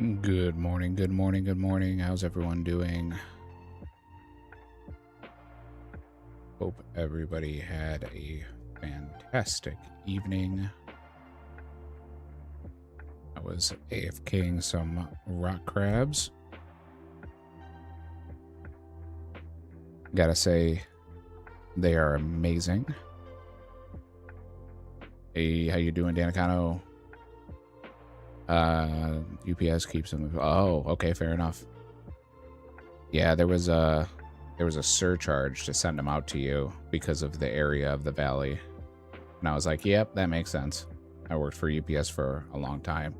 Good morning, good morning, good morning. How's everyone doing? Hope everybody had a fantastic evening. I was AFKing some rock crabs. Gotta say, they are amazing. Hey, how you doing, Danicano? UPS keeps them. Oh, okay, fair enough. Yeah, there was a surcharge to send them out to you because of the area of the valley. And I was like, yep, that makes sense. I worked for UPS for a long time.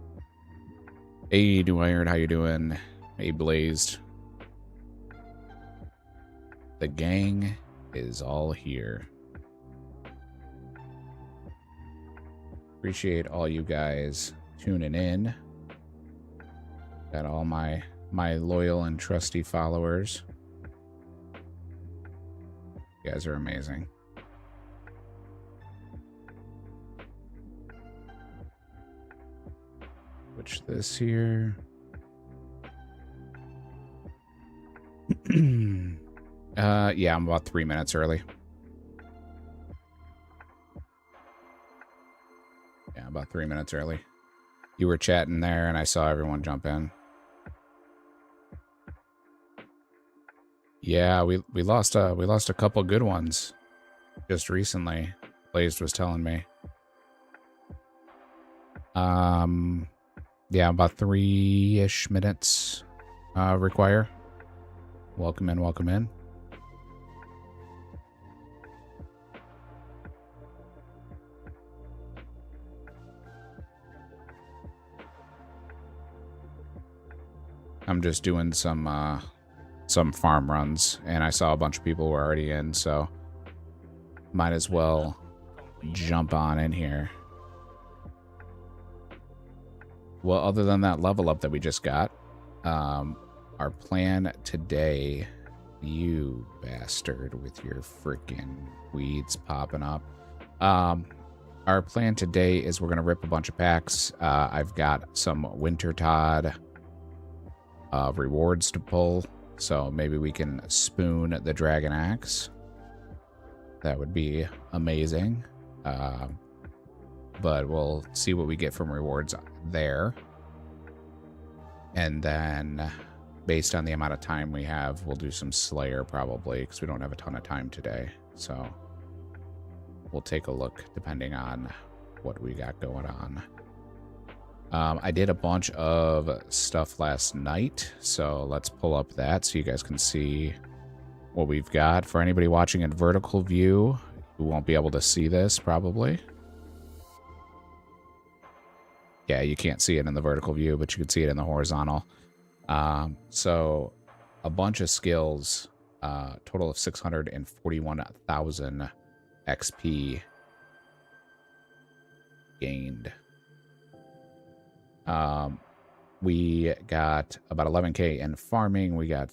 Hey, Dwyer, how you doing? Hey, Blazed. The gang is all here. Appreciate all you guys tuning in. Got all my loyal and trusty followers. You guys are amazing. Switch this here. Yeah, I'm about 3 minutes early. Yeah, about 3 minutes early. You were chatting there, and I saw everyone jump in. Yeah, we lost a couple good ones just recently. Blazed was telling me. Yeah, about 3-ish minutes require. Welcome in, welcome in. I'm just doing some farm runs, and I saw a bunch of people were already in, so might as well jump on in here. Well, other than that level up that we just got, our plan today, you bastard with your freaking weeds popping up. Our plan today is we're going to rip a bunch of packs. I've got some Winter Todd rewards to pull, so maybe we can spoon the Dragon Axe. That would be amazing. But we'll see what we get from rewards there. And then, based on the amount of time we have, we'll do some Slayer probably, because we don't have a ton of time today. So we'll take a look depending on what we got going on. I did a bunch of stuff last night, so let's pull up that so you guys can see what we've got. For anybody watching in vertical view, who won't be able to see this probably. Yeah, you can't see it in the vertical view, but you can see it in the horizontal. So a bunch of skills, total of 641,000 XP gained. We got about 11k in farming. We got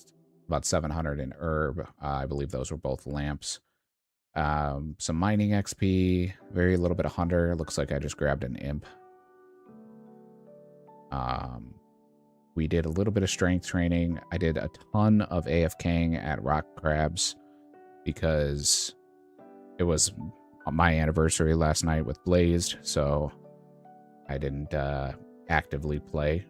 about 700 in herb. I believe those were both lamps. Some mining XP, very little bit of hunter. Looks like I just grabbed an imp. We did a little bit of strength training. I did a ton of AFKing at rock crabs because it was my anniversary last night with Blazed, so I didn't actively play.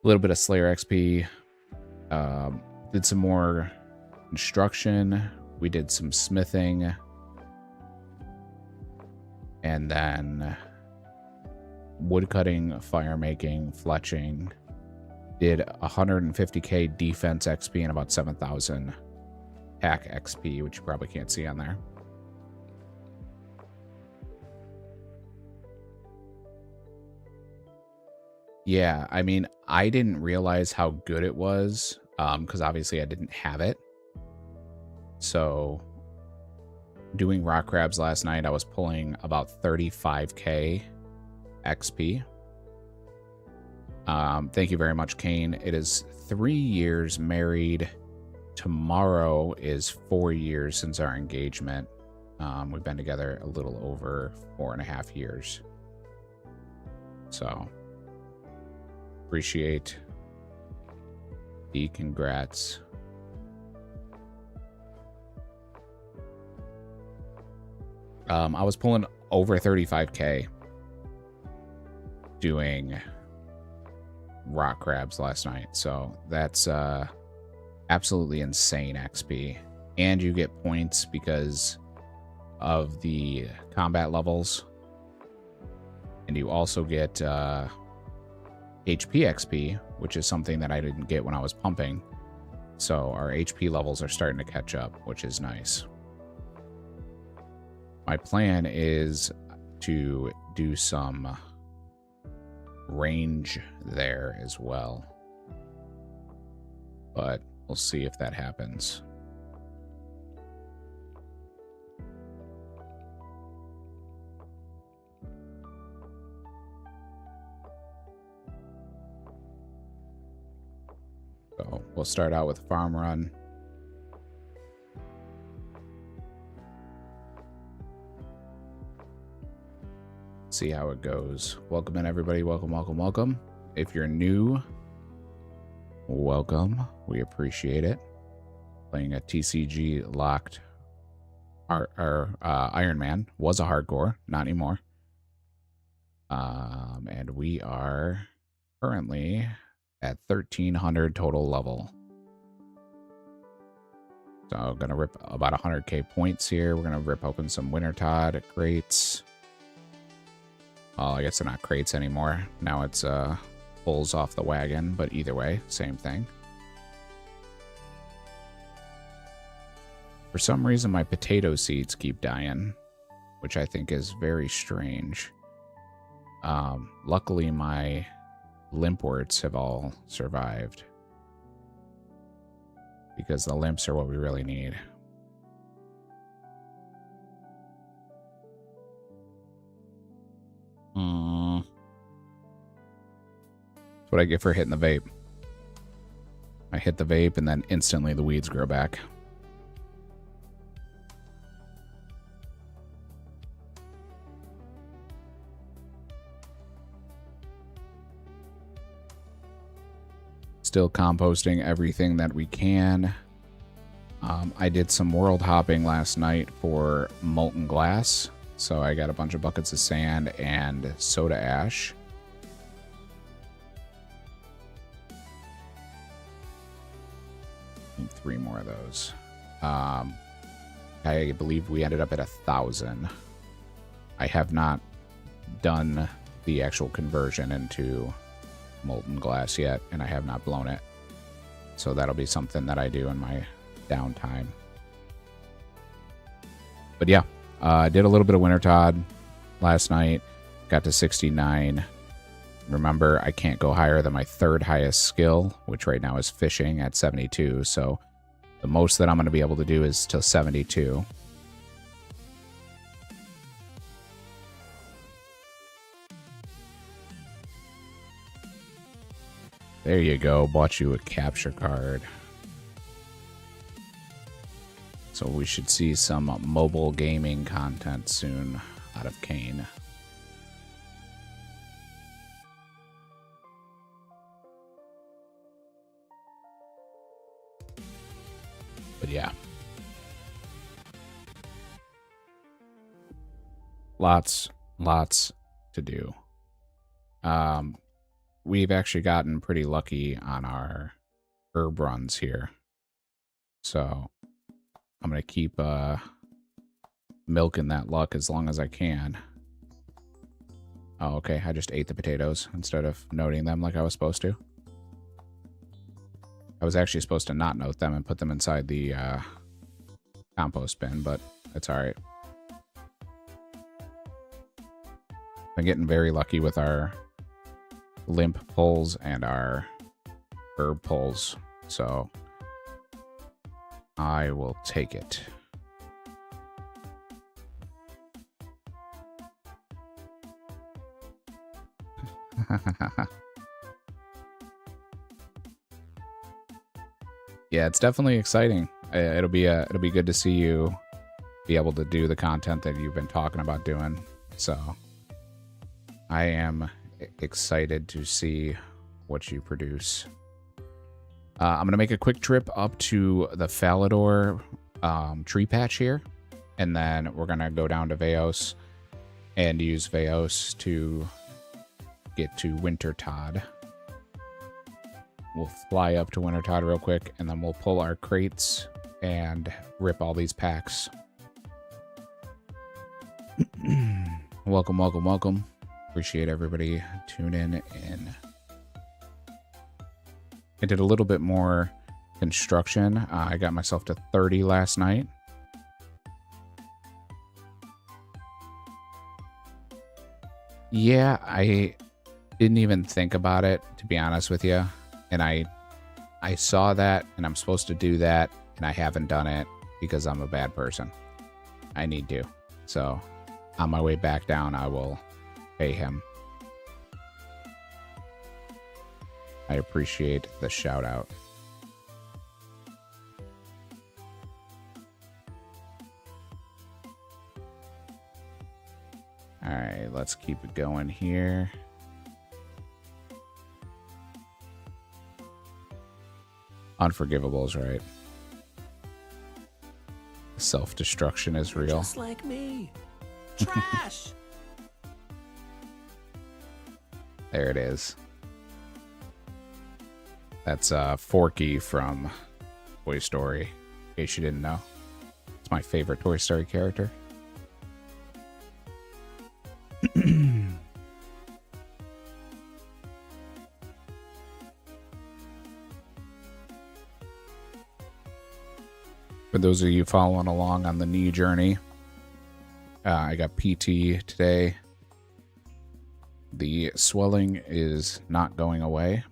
A little bit of Slayer XP. Did some more construction. We did some smithing. And then wood cutting, fire making, fletching. Did 150k defense XP and about 7,000 hack XP, which you probably can't see on there. Yeah, I mean, I didn't realize how good it was, because obviously I didn't have it. So doing rock crabs last night, I was pulling about 35k XP. Thank you very much, Kane. It is 3 years married. Tomorrow is 4 years since our engagement. We've been together a little over 4.5 years. So appreciate the congrats. I was pulling over 35K doing rock crabs last night. So that's absolutely insane XP. And you get points because of the combat levels. And you also get HP XP, which is something that I didn't get when I was pumping. So our HP levels are starting to catch up, which is nice. My plan is to do some range there as well. But we'll see if that happens. So we'll start out with farm run. See how it goes. Welcome in, everybody. Welcome, welcome, welcome. If you're new, welcome. We appreciate it. Playing a TCG locked Ironman. Was a hardcore, not anymore. And we are currently at 1300 total level. So I'm gonna rip about 100k points here. We're gonna rip open some Winter Todd crates. Well, I guess they're not crates anymore. Now it's pulls off the wagon, but either way, same thing. For some reason, my potato seeds keep dying, which I think is very strange. Luckily, my limpworts have all survived, because the limps are what we really need. That's what I get for hitting the vape. I hit the vape and then instantly the weeds grow back. Still composting everything that we can. I did some world hopping last night for molten glass. So I got a bunch of buckets of sand and soda ash. Need 3 more of those. I believe we ended up at 1,000. I have not done the actual conversion into molten glass yet, and I have not blown it. So that'll be something that I do in my downtime. But yeah. I did a little bit of Winter Todd last night. Got to 69. Remember, I can't go higher than my 3rd highest skill, which right now is fishing at 72. So the most that I'm going to be able to do is till 72. There you go. Bought you a capture card. So we should see some mobile gaming content soon out of Kane. But yeah. Lots to do. We've actually gotten pretty lucky on our herb runs here. So I'm going to keep milking that luck as long as I can. Oh, okay. I just ate the potatoes instead of noting them like I was supposed to. I was actually supposed to not note them and put them inside the compost bin, but it's all right. I'm getting very lucky with our limp pulls and our herb pulls, so I will take it. Yeah, it's definitely exciting. It'll be good to see you be able to do the content that you've been talking about doing. So I am excited to see what you produce. I'm going to make a quick trip up to the Falador tree patch here, and then we're going to go down to Veos and use Veos to get to Wintertodd. We'll fly up to Wintertodd real quick, and then we'll pull our crates and rip all these packs. Welcome, welcome, welcome. Appreciate everybody tuning in. I did a little bit more construction. I got myself to 30 last night. Yeah, I didn't even think about it, to be honest with you. And I saw that, and I'm supposed to do that, and I haven't done it because I'm a bad person. I need to. So, on my way back down, I will pay him. I appreciate the shout out. All right, let's keep it going here. Unforgivables, right? Self-destruction is real. Just like me. Trash. There it is. That's Forky from Toy Story, in case you didn't know. It's my favorite Toy Story character. For those of you following along on the knee journey, I got PT today. The swelling is not going away.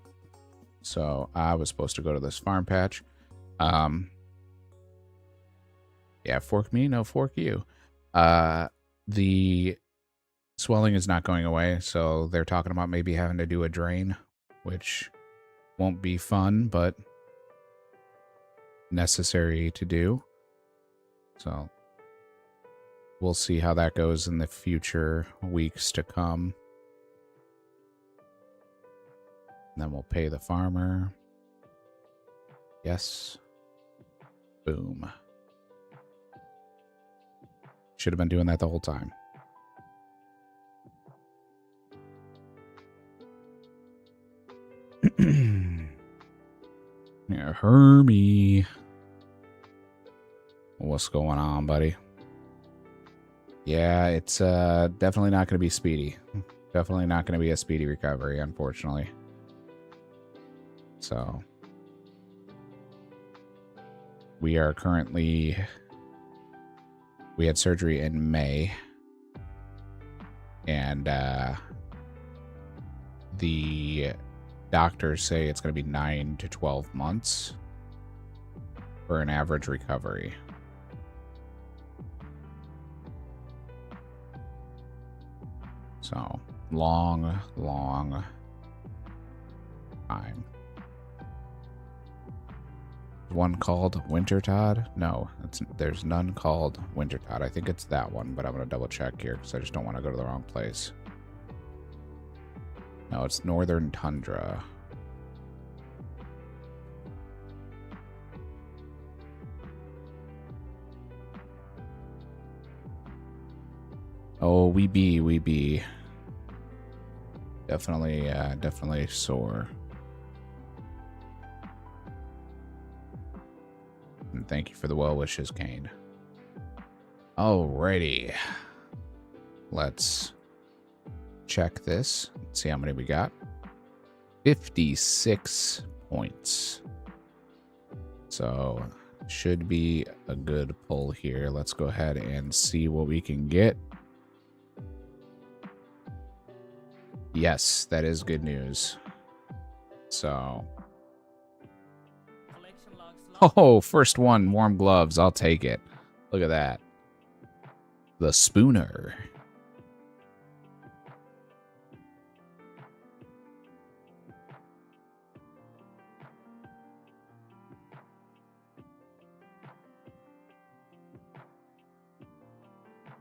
So I was supposed to go to this farm patch. Yeah, fork me, no fork you. The swelling is not going away, so they're talking about maybe having to do a drain, which won't be fun, but necessary to do. So we'll see how that goes in the future weeks to come. And then we'll pay the farmer. Yes. Boom. Should have been doing that the whole time. Yeah, Hermie. What's going on, buddy? Yeah, it's definitely not going to be speedy. Definitely not going to be a speedy recovery, unfortunately. So, we are currently, we had surgery in May, and the doctors say it's going to be 9 to 12 months for an average recovery. So, long, long time. One called Wintertodd? No, there's none called Wintertodd. I think it's that one, but I'm going to double check here because I just don't want to go to the wrong place. No, it's Northern Tundra. Oh, we be. Definitely sore. And thank you for the well wishes, Kane. Alrighty. Let's check this. See how many we got. 56 points. So should be a good pull here. Let's go ahead and see what we can get. Yes, that is good news. So, oh, first one, warm gloves. I'll take it. Look at that. The Spooner.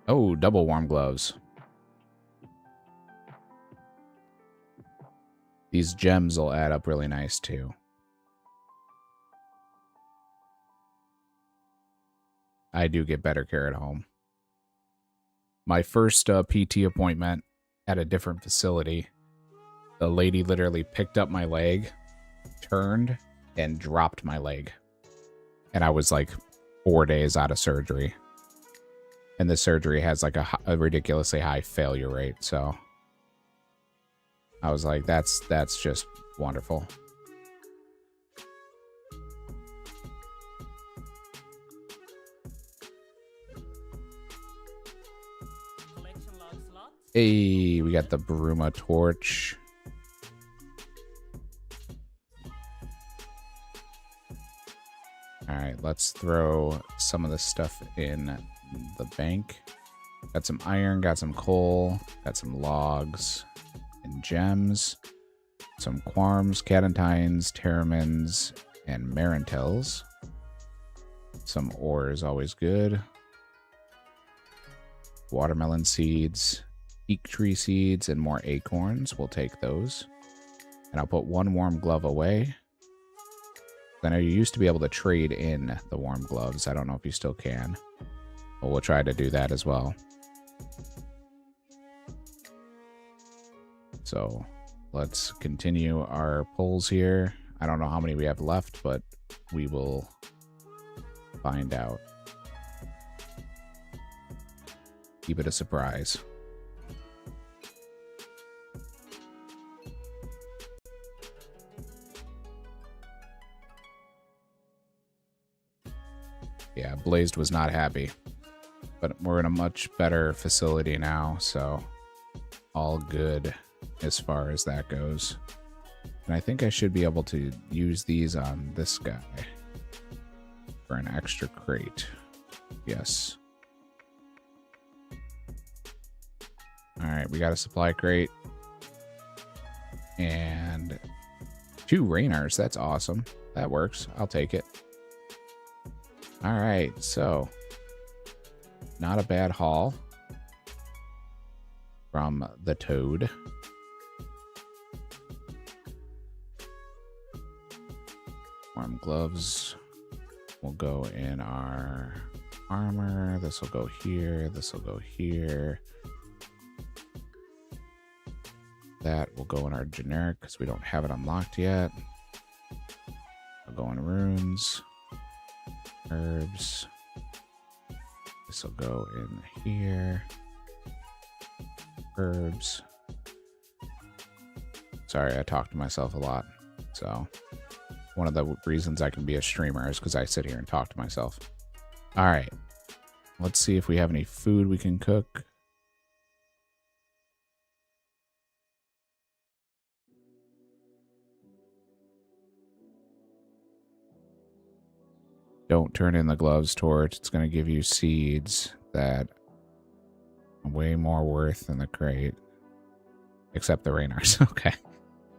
Oh, double warm gloves. These gems will add up really nice too. I do get better care at home. My first PT appointment at a different facility, the lady literally picked up my leg, turned, and dropped my leg. And I was like 4 days out of surgery. And the surgery has like a ridiculously high failure rate, so I was like, that's just wonderful. Collection log slot. Hey, we got the Bruma torch. All right, let's throw some of this stuff in the bank. Got some iron, got some coal, got some logs and gems, some quarms, catentines, terramins, and marintels. Some ore is always good. Watermelon seeds, teak tree seeds, and more acorns. We'll take those. And I'll put one warm glove away. I know you used to be able to trade in the warm gloves. I don't know if you still can. But we'll try to do that as well. So let's continue our pulls here. I don't know how many we have left, but we will find out. Keep it a surprise. Yeah, Blazed was not happy. But we're in a much better facility now, so all good as far as that goes. And I think I should be able to use these on this guy for an extra crate. Yes. Alright, we got a supply crate. And 2 Rainers, that's awesome. That works. I'll take it. Alright, so not a bad haul from the Toad. Warm gloves will go in our armor. This will go here. This will go here. That will go in our generic because we don't have it unlocked yet. I'll go in runes. Herbs. This will go in here. Herbs. Sorry, I talk to myself a lot. So one of the reasons I can be a streamer is because I sit here and talk to myself. All right. Let's see if we have any food we can cook. Don't turn in the gloves torch. It's going to give you seeds that are way more worth than the crate. Except the Rainers. Okay.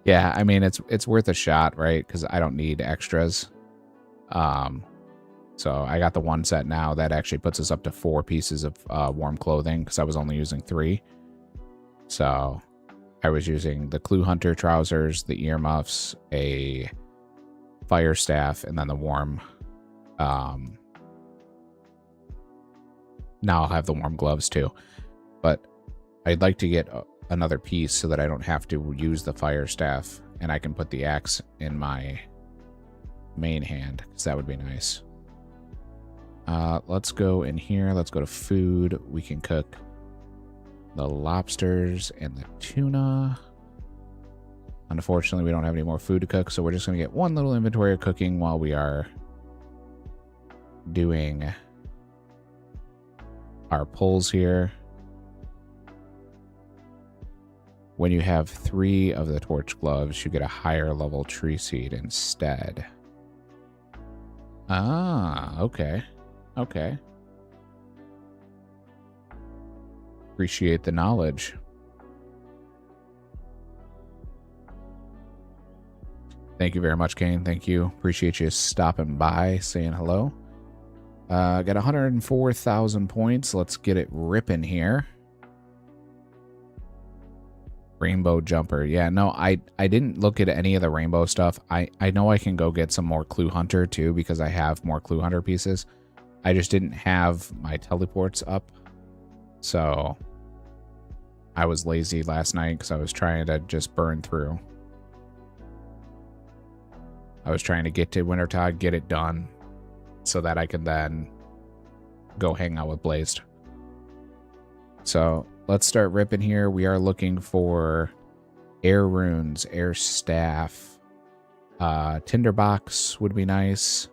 Yeah, I mean, it's worth a shot, right? Because I don't need extras. So I got the 1 set now. That actually puts us up to 4 pieces of warm clothing because I was only using 3. So I was using the Clue Hunter trousers, the earmuffs, a fire staff, and then the warm... now I'll have the warm gloves too, but I'd like to get another piece so that I don't have to use the fire staff and I can put the axe in my main hand because that would be nice. Let's go in here. Let's go to food. We can cook the lobsters and the tuna. Unfortunately, we don't have any more food to cook, so we're just going to get one little inventory of cooking while we are doing our pulls here. When you have 3 of the torch gloves, you get a higher level tree seed instead. Ah, okay. Okay. Appreciate the knowledge. Thank you very much, Kane. Thank you. Appreciate you stopping by, saying hello. Got 104,000 points. Let's get it ripping here. Rainbow jumper. Yeah, no, I didn't look at any of the rainbow stuff. I know I can go get some more Clue Hunter too because I have more Clue Hunter pieces. I just didn't have my teleports up. So I was lazy last night because I was trying to just burn through. I was trying to get to Wintertide, get it done, so that I can then go hang out with Blazed. So let's start ripping here. We are looking for air runes, air staff. Tinderbox would be nice.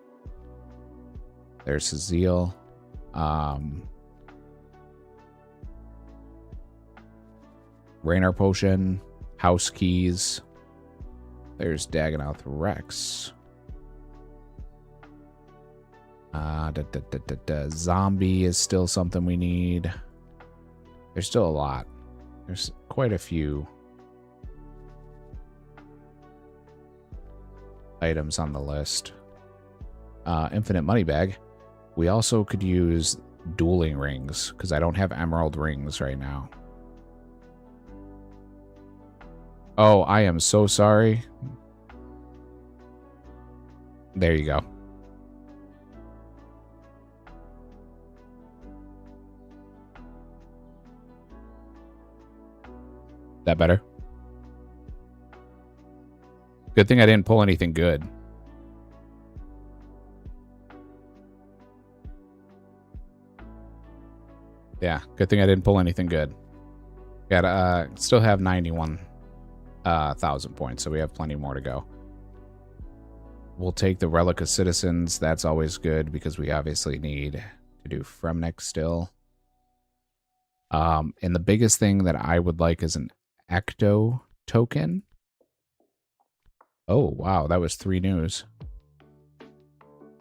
There's Hazeal. Raynor potion, house keys. There's Dagonoth Rex. Zombie is still something we need. There's still a lot. There's quite a few items on the list. Infinite money bag. We also could use dueling rings because I don't have emerald rings right now. Oh, I am so sorry. There you go. That better? Good thing I didn't pull anything good. Yeah, good thing I didn't pull anything good. Got still have 91,000 points, so we have plenty more to go. We'll take the Relic of Citizens. That's always good because we obviously need to do Fremnik still. And the biggest thing that I would like is an Ecto token. Oh, wow, that was 3 news.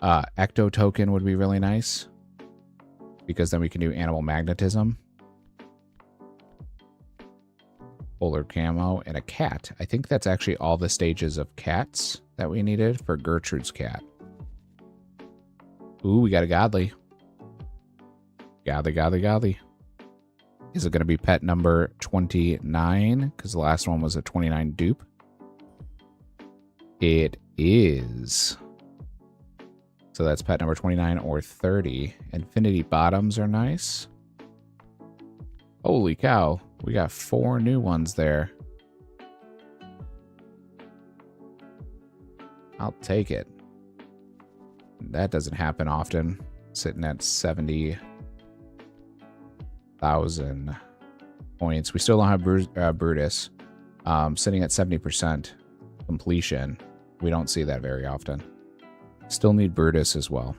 Ecto token would be really nice because then we can do animal magnetism. Polar camo and a cat. I think that's actually all the stages of cats that we needed for Gertrude's cat. Ooh, we got a godly. Godly. Is it going to be pet number 29? Because the last one was a 29 dupe. It is. So that's pet number 29 or 30. Infinity bottoms are nice. Holy cow. We got 4 new ones there. I'll take it. That doesn't happen often. Sitting at 70,000 points. We still don't have Brutus. Sitting at 70% completion. We don't see that very often. Still need Brutus as well.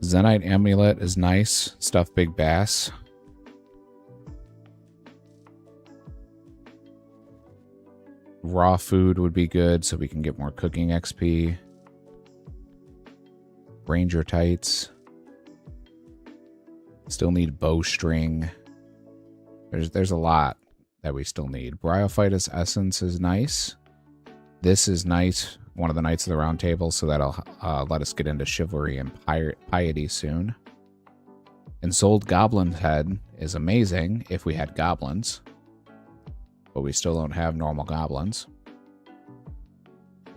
Zenite Amulet is nice. Stuff Big Bass. Raw food would be good so we can get more cooking XP. Ranger tights. Still need bowstring. There's a lot that we still need. Bryophytus Essence is nice. This is nice. One of the Knights of the Round Table, so that'll let us get into chivalry and piety soon. Ensouled Goblin Head is amazing if we had goblins, but we still don't have normal goblins.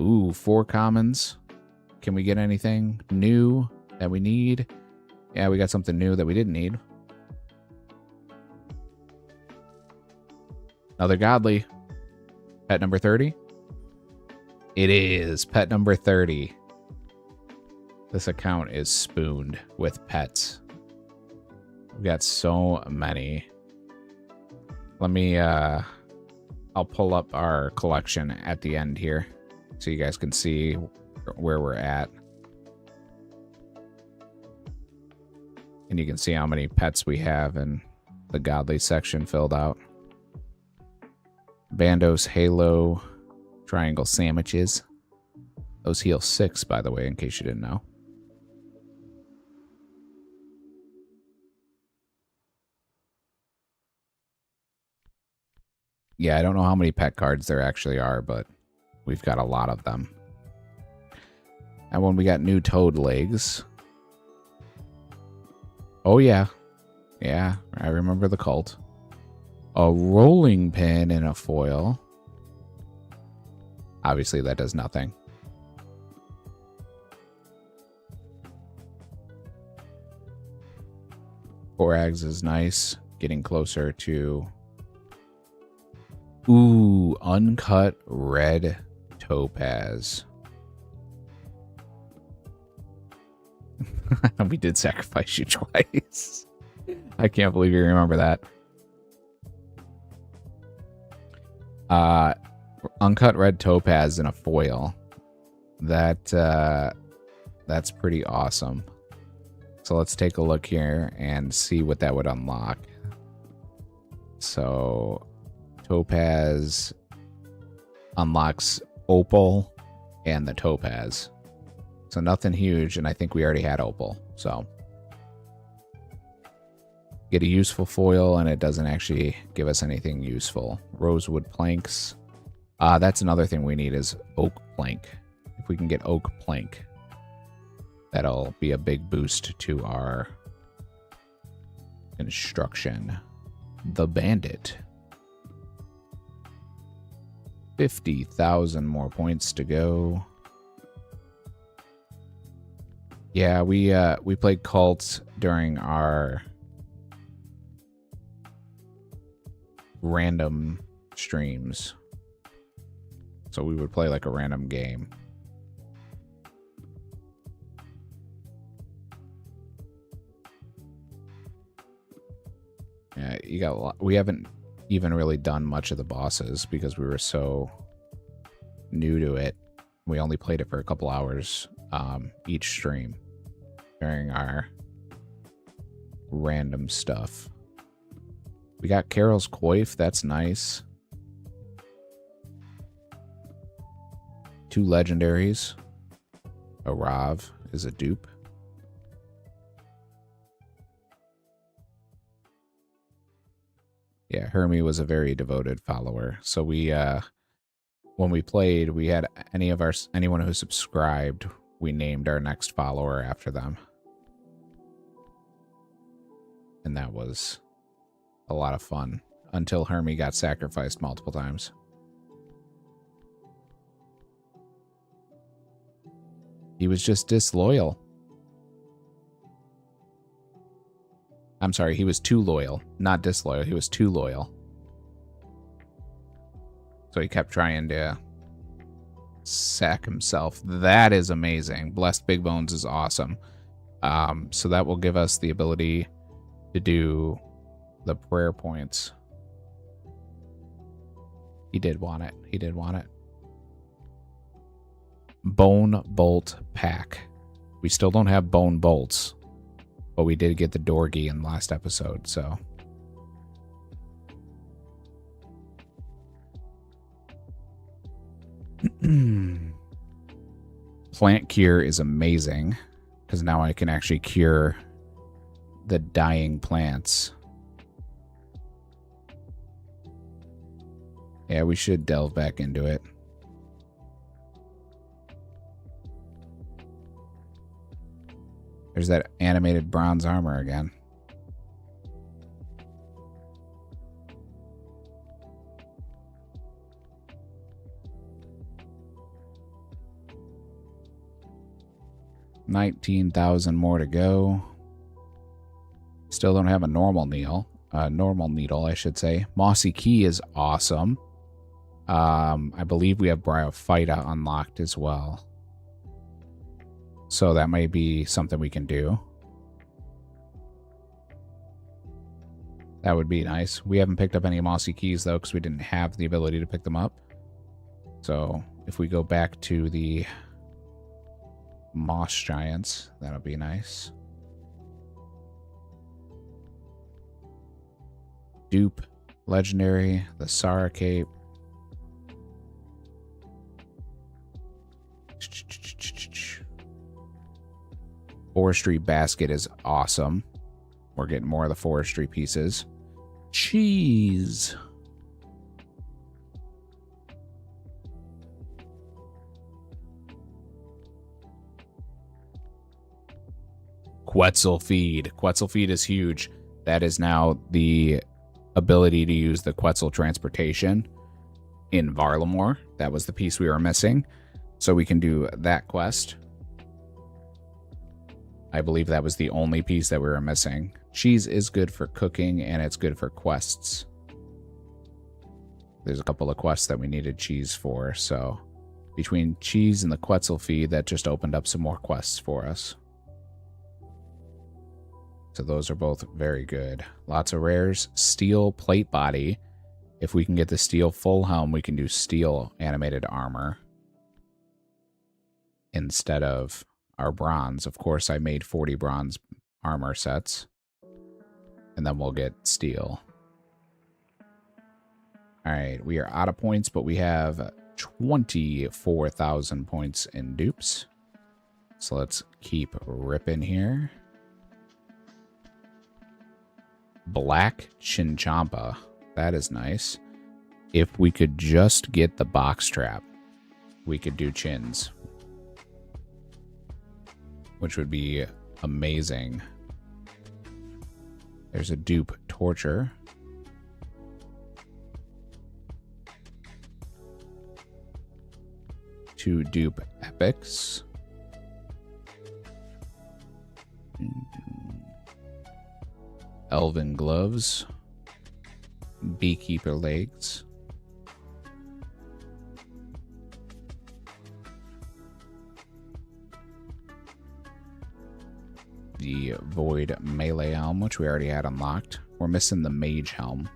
Ooh, 4 commons. Can we get anything new that we need? Yeah, we got something new that we didn't need. Another godly. Pet number 30. It is pet number 30. This account is spooned with pets. We've got so many. Let me, I'll pull up our collection at the end here so you guys can see where we're at. And you can see how many pets we have in the godly section filled out. Bandos, Halo, Triangle Sandwiches. Those heal 6, by the way, in case you didn't know. Yeah, I don't know how many pet cards there actually are, but we've got a lot of them. And when we got new toad legs. Oh, yeah. Yeah, I remember the cult. A rolling pin and a foil. Obviously, that does nothing. Borax is nice. Getting closer to... Ooh, uncut red topaz. We did sacrifice you twice. I can't believe you remember that. Uncut red topaz and a foil. That's pretty awesome. So let's take a look here and see what that would unlock. So topaz unlocks opal and the topaz. So nothing huge, and I think we already had opal. So get a useful foil, and it doesn't actually give us anything useful. Rosewood planks. That's another thing we need is oak plank. If we can get oak plank, that'll be a big boost to our construction. The Bandit. 50,000 more points to go. Yeah, we played cults during our random streams. So we would play like a random game. Yeah, you got a lot. We haven't even really done much of the bosses because we were so new to it. We only played it for a couple hours each stream during our random stuff. We got Carol's Coif. That's nice. 2 legendaries. A Rav is a dupe. Yeah, Hermie was a very devoted follower. So we, when we played, we had anyone who subscribed, we named our next follower after them. And that was a lot of fun until Hermie got sacrificed multiple times. He was just disloyal. I'm sorry, he was too loyal. Not disloyal, he was too loyal. So he kept trying to sack himself. That is amazing. Blessed Big Bones is awesome. So that will give us the ability to do the prayer points. He did want it. He did want it. Bone Bolt Pack. We still don't have bone bolts, but we did get the Dorgy in the last episode, so. Plant Cure is amazing, because now I can actually cure the dying plants. Yeah, we should delve back into it. There's that animated bronze armor again. $19,000 more to go. Still don't have a normal needle. Normal needle, I should say. Mossy Key is awesome. I believe we have Bryophyta unlocked as well. So that might be something we can do. That would be nice. We haven't picked up any Mossy Keys, though, because we didn't have the ability to pick them up. So if we go back to the Moss Giants, that'll be nice. Dupe, Legendary, the Sara Cape. Forestry Basket is awesome. We're getting more of the forestry pieces. Cheese. Quetzal feed. Quetzal feed is huge. That is now the ability to use the Quetzal transportation in Varlamore. That was the piece we were missing. So we can do that quest. I believe that was the only piece that we were missing. Cheese is good for cooking, and it's good for quests. There's a couple of quests that we needed cheese for, so between cheese and the Quetzal feed, that just opened up some more quests for us. So those are both very good. Lots of rares. Steel plate body. If we can get the steel full helm, we can do steel animated armor instead of our bronze. Of course, I made 40 bronze armor sets. And then we'll get steel. Alright, we are out of points, but we have 24,000 points in dupes. So let's keep ripping here. Black Chinchompa. That is nice. If we could just get the box trap, we could do chins, which would be amazing. There's a dupe torture. Two dupe epics. Elven gloves. Beekeeper legs. The Void Melee Helm, which we already had unlocked. We're missing the Mage Helm.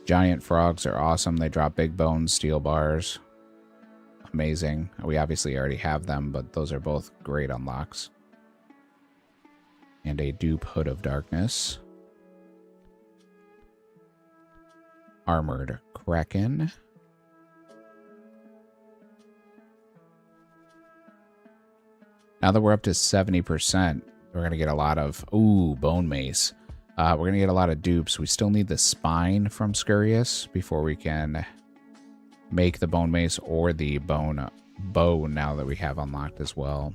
Giant frogs are awesome. They drop big bones, steel bars. Amazing. We obviously already have them, but those are both great unlocks. And a dupe Hood of Darkness. Armored Kraken. Now that we're up to 70%, we're going to get a lot of... Ooh, Bone Mace. We're going to get a lot of dupes. We still need the spine from Scurious before we can make the Bone Mace or the bone bow now that we have unlocked as well.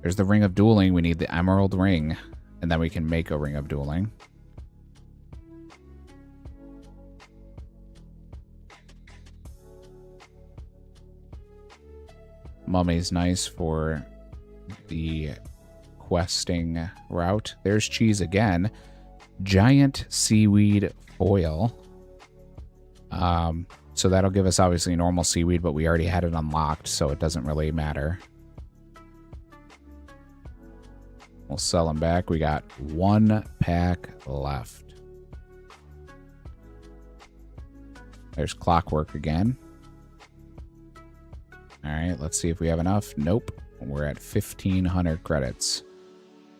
There's the Ring of Dueling. We need the Emerald Ring, and then we can make a Ring of Dueling. Mummy's nice for the questing route. There's cheese again. Giant seaweed foil. So that'll give us obviously normal seaweed, but we already had it unlocked, so it doesn't really matter. We'll sell them back. We got 1 pack left. There's Clockwork again. All right, let's see if we have enough. Nope. We're at 1,500 credits.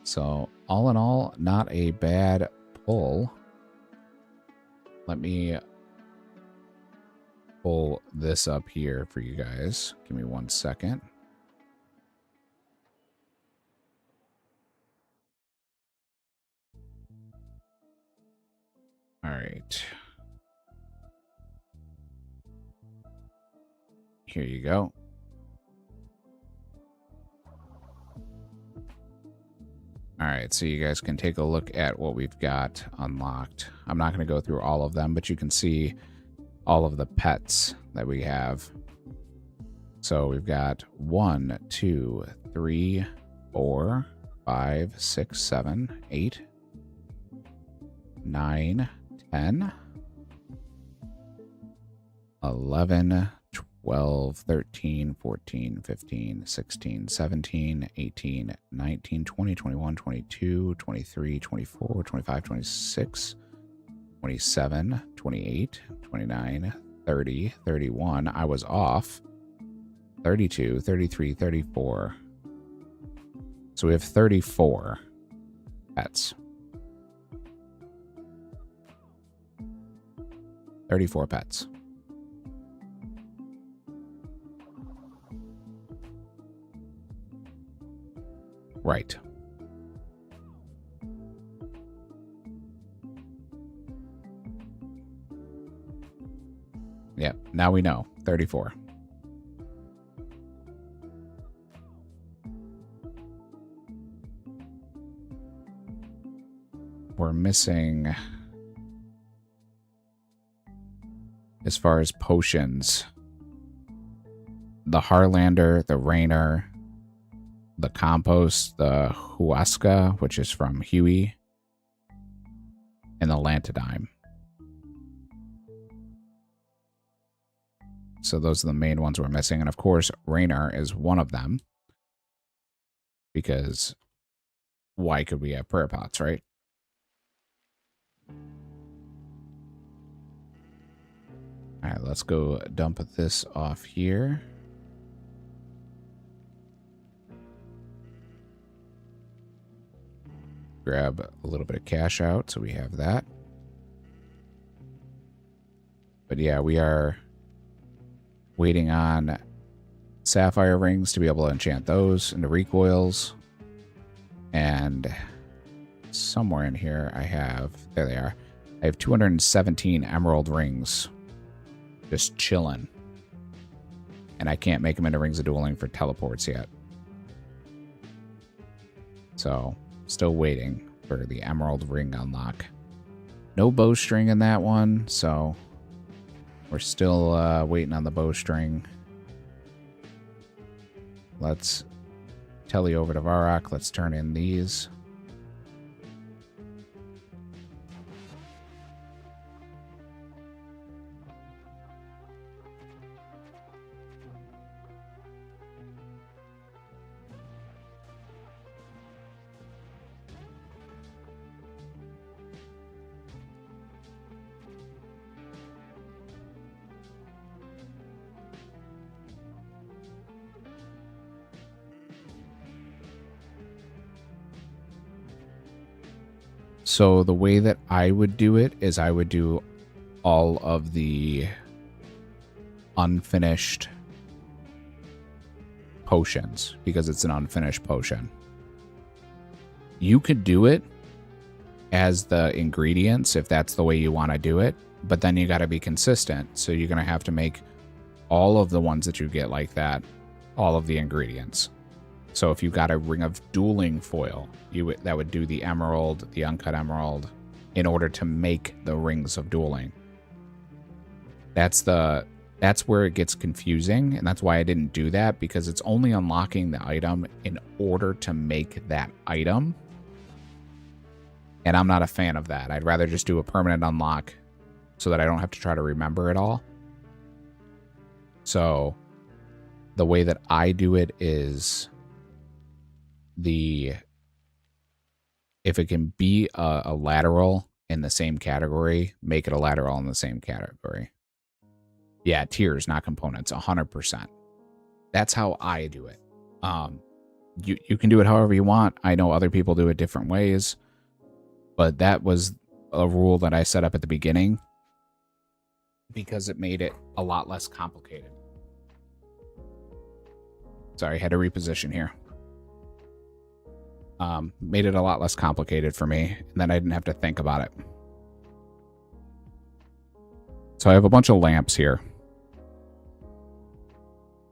So all in all, not a bad pull. Let me pull this up here for you guys. Give me 1 second. All right. Here you go. All right, so you guys can take a look at what we've got unlocked. I'm not going to go through all of them, but you can see all of the pets that we have. So we've got 1, 2, 3, 4, 5, 6, 7, 8, 9, 10, 11, 12, 13, 14, 15, 16, 17, 18, 19, 20, 21, 22, 23, 24, 25, 26, 27, 28, 29, 30, 31. I was off. 32, 33, 34. So we have 34 pets. 34 pets. Right. Yep, now we know. 34. We're missing, as far as potions, the Harlander, the Rainer, the Compost, the Huasca, which is from Huey, and the Lantidime. So those are the main ones we're missing. And of course, Rainer is one of them. Because why could we have prayer pots, right? All right, let's go dump this off here. Grab a little bit of cash out, so we have that. But yeah, we are waiting on sapphire rings to be able to enchant those into recoils. And somewhere in here I have, there they are. I have 217 emerald rings just chilling. And I can't make them into rings of dueling for teleports yet. So, still waiting for the emerald ring unlock. No bowstring in that one, so we're still waiting on the bowstring. Let's tele over to Varrock. Let's turn in these. So the way that I would do it is I would do all of the unfinished potions because it's an unfinished potion. You could do it as the ingredients if that's the way you want to do it, but then you got to be consistent. So you're going to have to make all of the ones that you get like that, all of the ingredients. So if you got a ring of dueling foil, that would do the emerald, the uncut emerald, in order to make the rings of dueling. That's where it gets confusing, and that's why I didn't do that, because it's only unlocking the item in order to make that item. And I'm not a fan of that. I'd rather just do a permanent unlock so that I don't have to try to remember it all. So the way that I do it is if it can be a lateral in the same category, make it a lateral in the same category. Yeah, tiers, not components, 100%. That's how I do it. You can do it however you want. I know other people do it different ways, but that was a rule that I set up at the beginning because it made it a lot less complicated. Sorry, had to reposition here. Made it a lot less complicated for me, and then I didn't have to think about it. So I have a bunch of lamps here.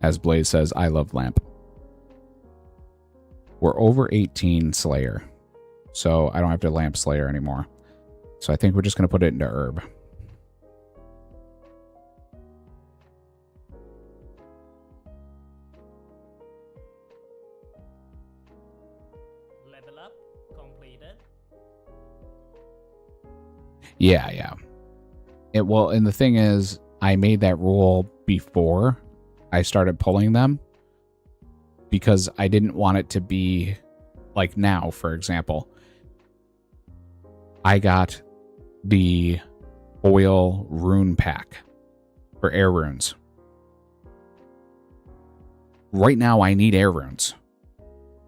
As Blaze says, I love lamp. We're over 18 Slayer, so I don't have to lamp Slayer anymore. So I think we're just going to put it into herb. Level up completed. Yeah. Well, and the thing is, I made that rule before I started pulling them because I didn't want it to be like now, for example. I got the oil rune pack for air runes. Right now, I need air runes.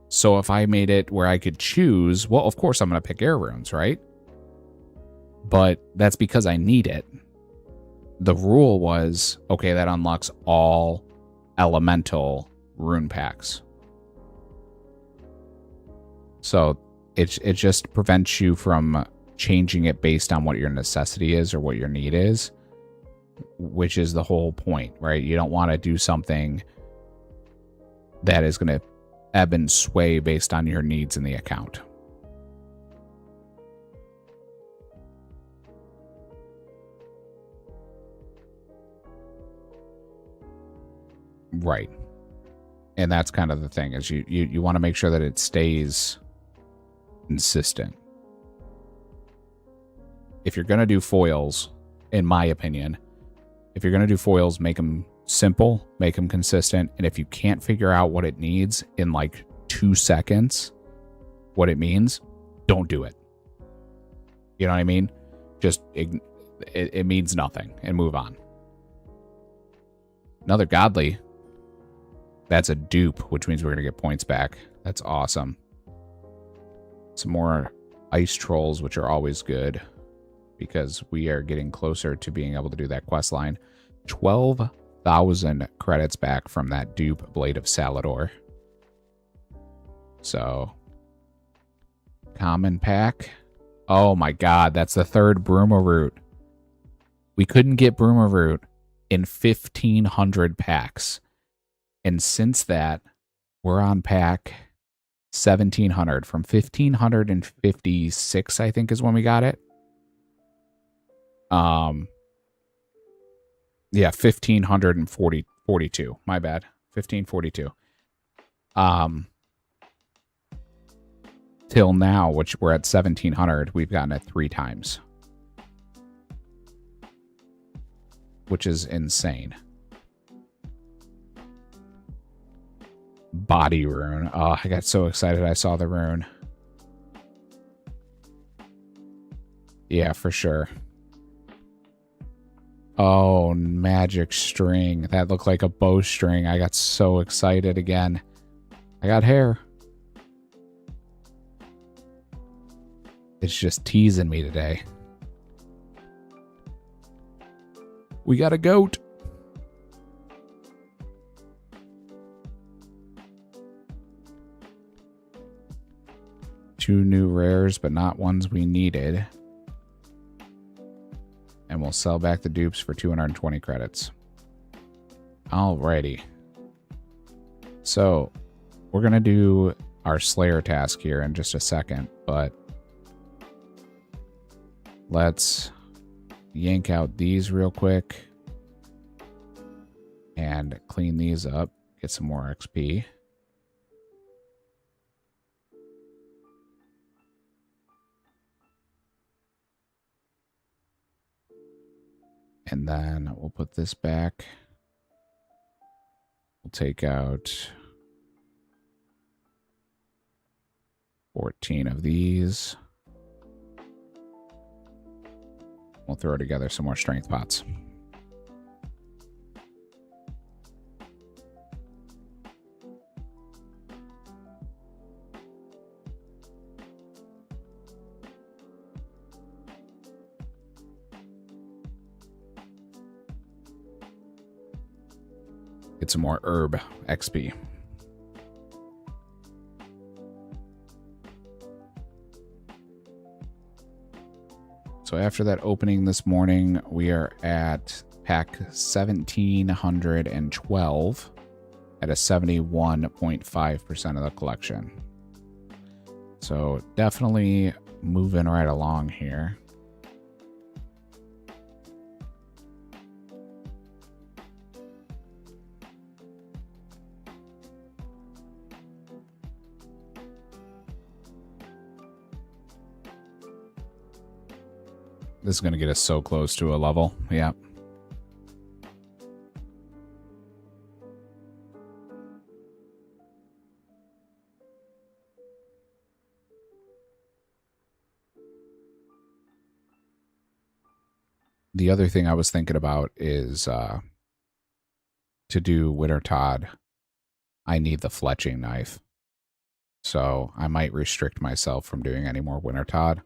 So if I made it where I could choose, well, of course I'm going to pick air runes, right? But that's because I need it. The rule was, okay, that unlocks all elemental rune packs. So it just prevents you from changing it based on what your necessity is or what your need is. which is the whole point, right? You don't want to do something that is going to ebb and sway based on your needs in the account. Right. And that's kind of the thing, is you want to make sure that it stays consistent. If you're going to do foils, in my opinion, if you're going to do foils, make them simple, make them consistent. And if you can't figure out what it needs in like 2 seconds, what it means, don't do it. You know what I mean? Just, it means nothing and move on. Another godly. That's a dupe, which means we're going to get points back. That's awesome. Some more ice trolls, which are always good, because we are getting closer to being able to do that quest line. 12,000 credits back from that dupe Blade of Salador. So, common pack. Oh my god, that's the third Bruma route. We couldn't get Bruma route in 1,500 packs. And since that, we're on pack 1,700. From 1,556, I think, is when we got it. Yeah, 1,542. My bad. 1,542. Till now, which we're at 1,700, we've gotten it 3 times. Which is insane. Body rune. Oh, I got so excited I saw the rune. Yeah, for sure. Oh, magic string. That looked like a bowstring. I got so excited again. I got hair. It's just teasing me today. We got a goat. Two new rares, but not ones we needed. And we'll sell back the dupes for 220 credits. Alrighty. So, we're going to do our Slayer task here in just a second, but let's yank out these real quick and clean these up, get some more XP. And then we'll put this back. We'll take out 14 of these. We'll throw together some more strength pots. Get some more herb XP. So after that opening this morning, we are at pack 1,712 at a 71.5% of the collection. So definitely moving right along here. This is going to get us so close to a level. Yeah. The other thing I was thinking about is to do Winter Todd, I need the fletching knife. So I might restrict myself from doing any more Winter Todd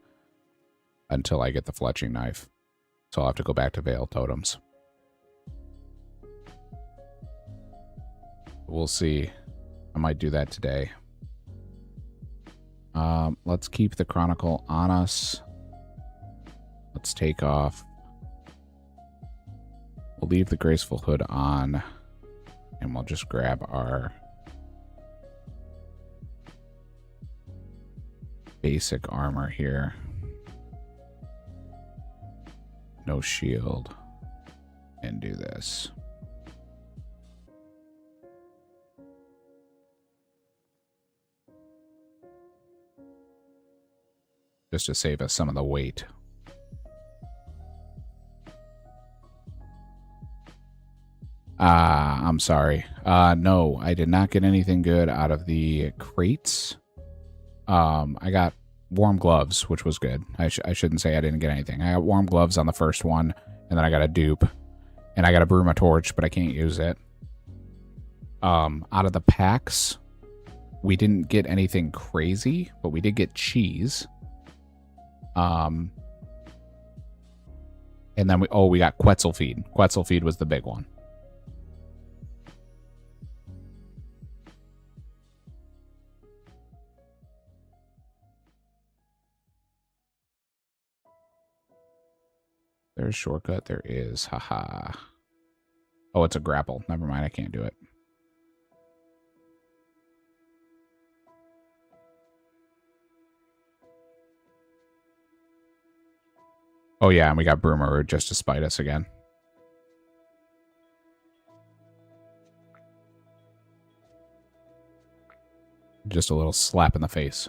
until I get the fletching knife. So I'll have to go back to Veil Totems. We'll see. I might do that today. Let's keep the Chronicle on us. Let's take off We'll leave the graceful hood on, and we'll just grab our basic armor here. No shield. And do this. Just to save us some of the weight. I'm sorry. No, I did not get anything good out of the crates. I got warm gloves, which was good. I shouldn't say I didn't get anything. I got warm gloves on the first one, and then I got a dupe. And I got a Bruma torch, but I can't use it. Out of the packs, we didn't get anything crazy, but we did get cheese. And then we got Quetzal feed. Quetzal feed was the big one. There's a shortcut. There is. Haha. Oh, it's a grapple. Never mind. I can't do it. Oh, yeah. And we got Bruma just to spite us again. Just a little slap in the face.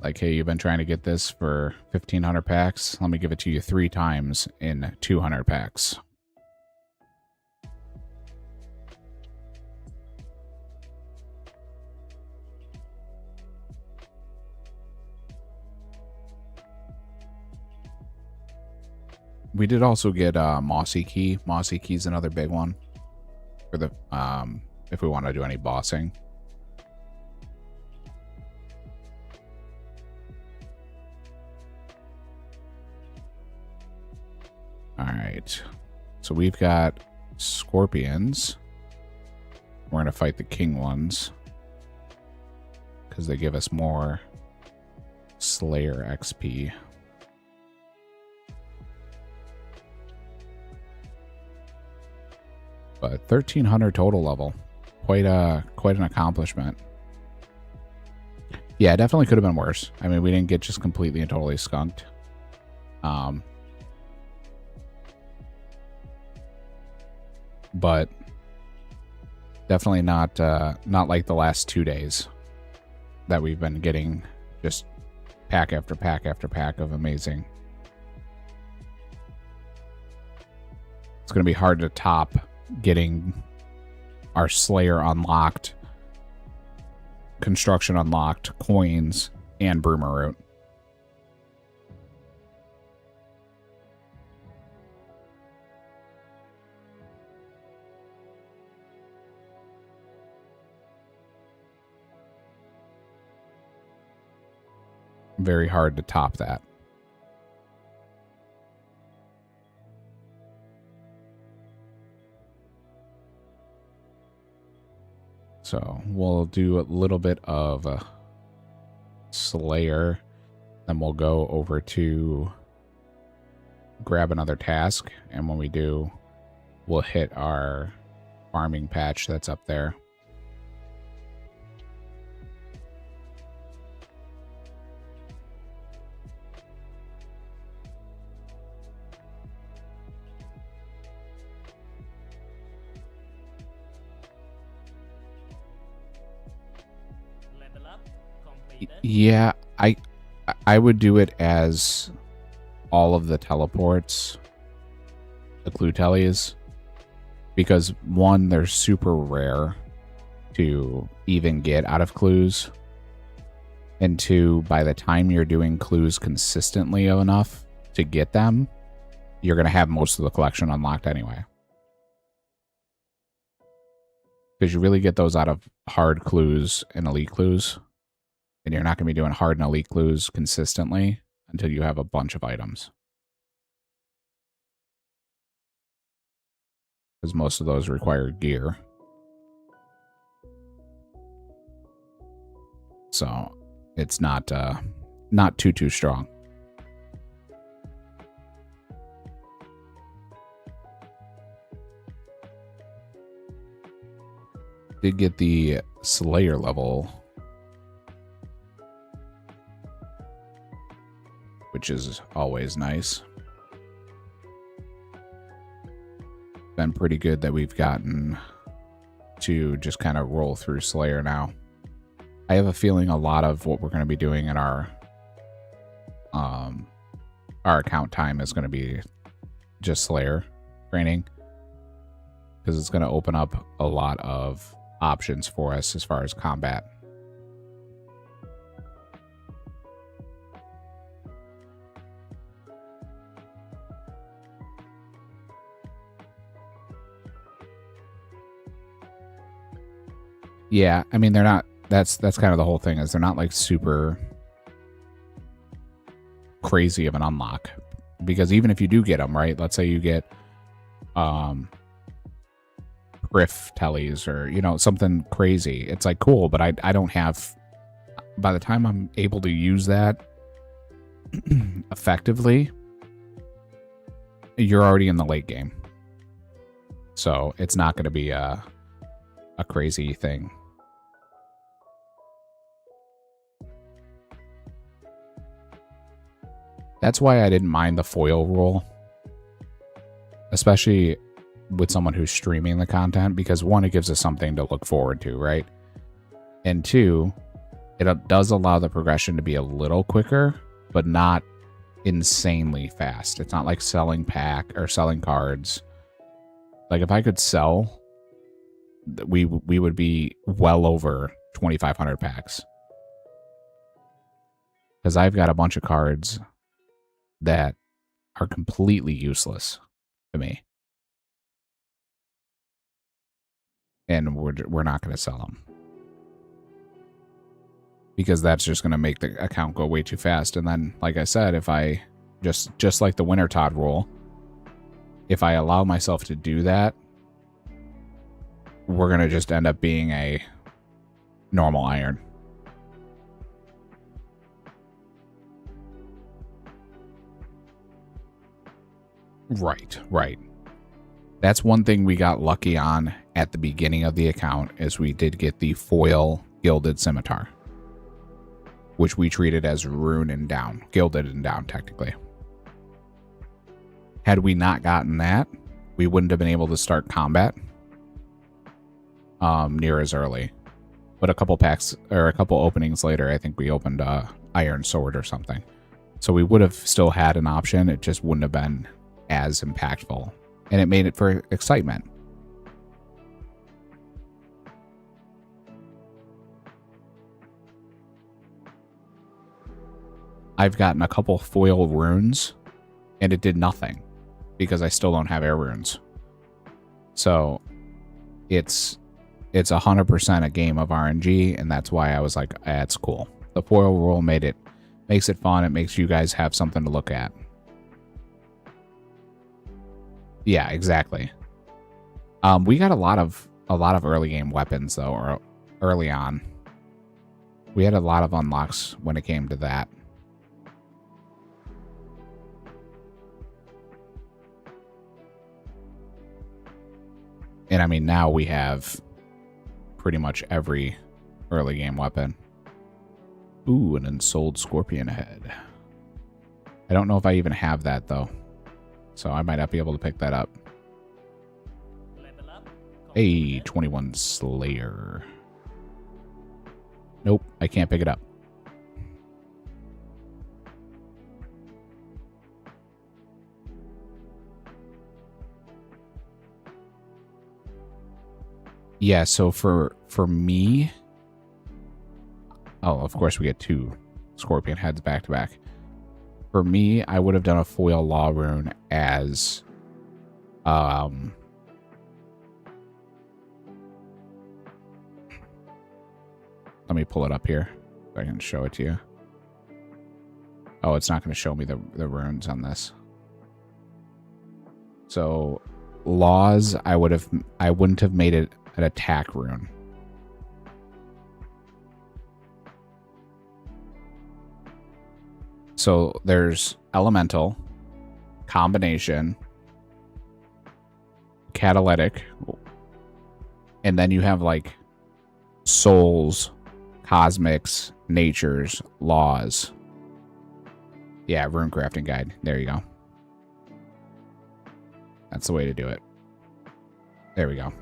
Like, hey, you've been trying to get this for 1,500 packs. Let me give it to you 3 times in 200 packs. We did also get Mossy Key. Mossy Key's another big one for the if we want to do any bossing. All right, so we've got scorpions. We're gonna fight the king ones because they give us more Slayer XP. But 1,300 total level, quite an accomplishment. Yeah, it definitely could have been worse. I mean, we didn't get just completely and totally skunked. But definitely not like the last 2 days that we've been getting just pack after pack after pack of amazing. It's going to be hard to top getting our Slayer unlocked, construction unlocked, coins, and Bruma root. Very hard to top that. So we'll do a little bit of Slayer, then we'll go over to grab another task, and when we do, we'll hit our farming patch that's up there. Yeah, I would do it as all of the teleports, the clue tellies, because one, they're super rare to even get out of clues, and two, by the time you're doing clues consistently enough to get them, you're going to have most of the collection unlocked anyway. Because you really get those out of hard clues and elite clues. And you're not going to be doing hard and elite clues consistently until you have a bunch of items. Because most of those require gear. So it's not not too strong. Did get the Slayer level, which is always nice. Been pretty good that we've gotten to just kind of roll through Slayer now. I have a feeling a lot of what we're going to be doing in our account time is going to be just Slayer training, because it's going to open up a lot of options for us as far as combat. Yeah, I mean, they're not, that's kind of the whole thing, is they're not like super crazy of an unlock, because even if you do get them, right, let's say you get Riff tellies or, you know, something crazy, it's like cool, but I don't have, by the time I'm able to use that effectively, you're already in the late game, so it's not going to be a crazy thing. That's why I didn't mind the foil rule, especially with someone who's streaming the content, because one, it gives us something to look forward to, right? And two, it does allow the progression to be a little quicker, but not insanely fast. It's not like selling pack or selling cards. Like if I could sell, we would be well over 2,500 packs, because I've got a bunch of cards that are completely useless to me, and we're not going to sell them, because that's just going to make the account go way too fast. And then, like I said, if I just like the Winter Todd rule, if I allow myself to do that, we're going to just end up being a normal iron. Right. That's one thing we got lucky on at the beginning of the account, is we did get the foil Gilded Scimitar, which we treated as rune and down, gilded and down technically. Had we not gotten that, we wouldn't have been able to start combat near as early. But a couple packs or a couple openings later, I think we opened Iron Sword or something. So we would have still had an option. It just wouldn't have been as impactful, and it made it for excitement. I've gotten a couple foil runes, and it did nothing, because I still don't have air runes. So it's 100% a game of RNG, and that's why I was like, it's cool. The foil rule makes it fun. It makes you guys have something to look at. Yeah, exactly. We got a lot of early game weapons though, or early on. We had a lot of unlocks when it came to that. And I mean, now we have pretty much every early game weapon. Ooh, an Ensouled Scorpion head. I don't know if I even have that though, so I might not be able to pick that up. Level up. Hey, 21 Slayer. Nope, I can't pick it up. Yeah, so for me, oh, of course we get 2 Scorpion heads back to back. For me, I would have done a foil law rune as let me pull it up here so I can show it to you. Oh, it's not going to show me the runes on this. So laws, I wouldn't have made it an attack rune. So there's elemental, combination, catalytic, and then you have like souls, cosmics, natures, laws. Yeah, rune crafting guide. There you go. That's the way to do it. There we go.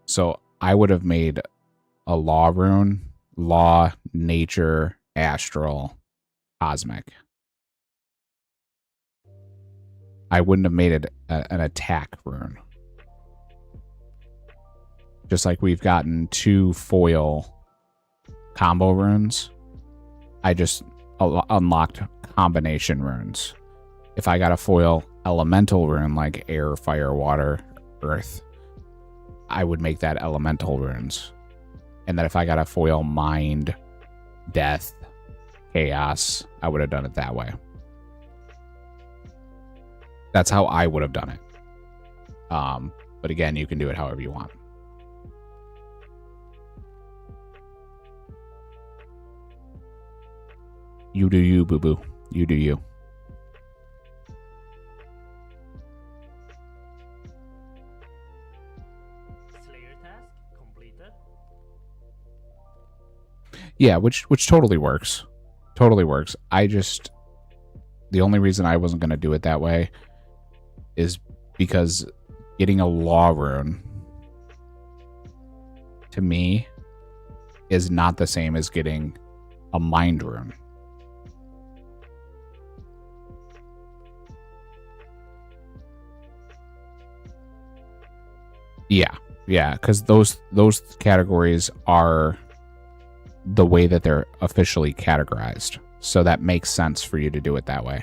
So I would have made a law rune, law, nature, astral, cosmic. I wouldn't have made it an attack rune. Just like we've gotten 2 foil combo runes, I just unlocked combination runes. If I got a foil elemental rune like air, fire, water, earth, I would make that elemental runes. And then if I got a foil mind, death, chaos, I would have done it that way. That's how I would have done it. But again, you can do it however you want. You do you, boo-boo. You do you. Slayer task completed. Yeah, which totally works. Totally works. The only reason I wasn't going to do it that way is because getting a law rune, to me, is not the same as getting a mind rune. Yeah, because those categories are the way that they're officially categorized. So that makes sense for you to do it that way.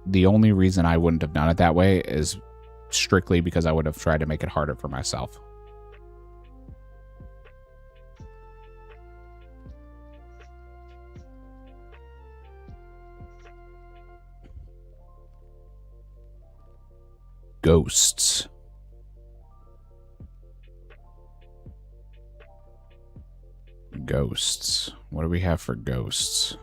The only reason I wouldn't have done it that way is strictly because I would have tried to make it harder for myself. Ghosts. Ghosts. What do we have for ghosts?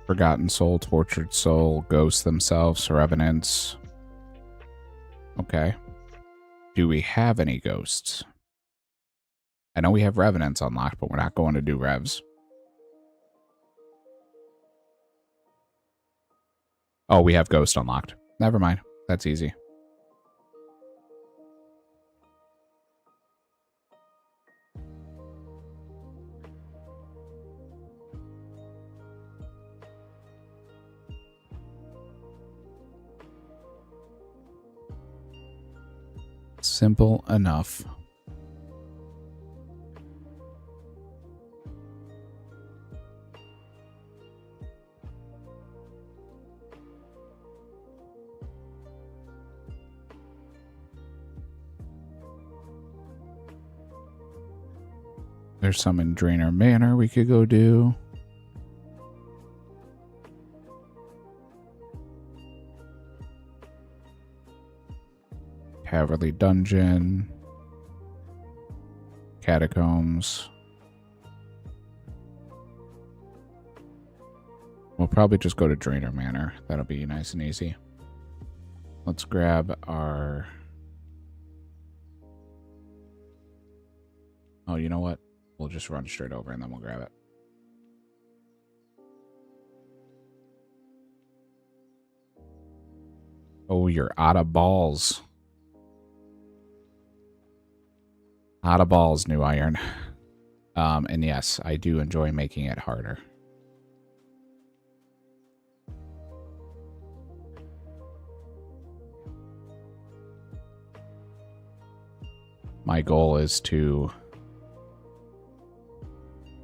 Forgotten soul, tortured soul, ghosts themselves, revenants. Okay. Do we have any ghosts? I know we have revenants unlocked, but we're not going to do revs. Oh, we have ghost unlocked. Never mind. That's easy. Simple enough. There's some in Drainer Manor we could go do. Cavalry Dungeon. Catacombs. We'll probably just go to Drainer Manor. That'll be nice and easy. Let's grab our... Oh, you know what? We'll just run straight over and then we'll grab it. Oh, you're out of balls. Out of balls, New Iron. And yes, I do enjoy making it harder. My goal is to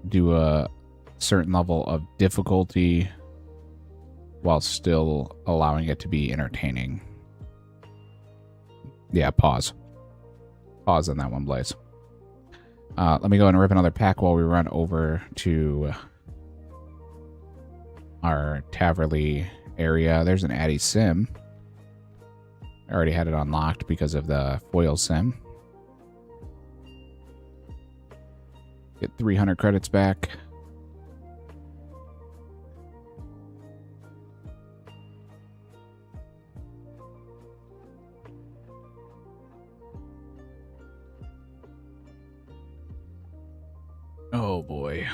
do a certain level of difficulty while still allowing it to be entertaining. Yeah, pause. Pause on that one, Blaze. Let me go and rip another pack while we run over to our Taverley area. There's an Addy Sim. I already had it unlocked because of the foil sim. Get 300 credits back. Oh boy.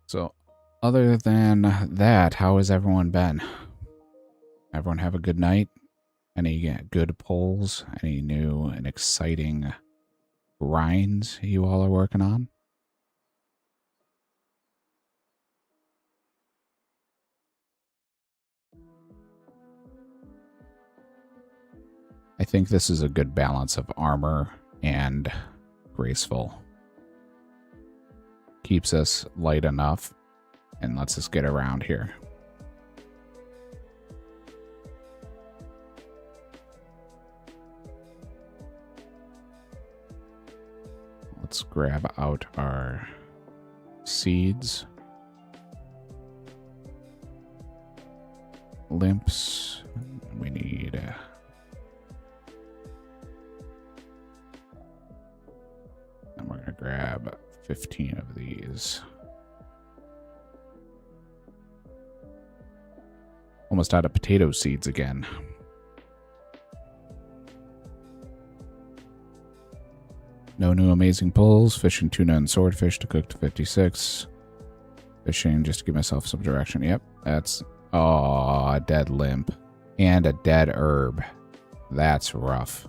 So, other than that, how has everyone been? Everyone have a good night? Any good polls? Any new and exciting grinds you all are working on? I think this is a good balance of armor and graceful. Keeps us light enough and lets us get around here. Let's grab out our seeds. Limps. We need... and we're going to grab 15 of these. Almost out of potato seeds again. No new amazing pulls. Fishing tuna and swordfish to cook to 56. Fishing just to give myself some direction. Yep, that's... oh, a dead limp. And a dead herb. That's rough.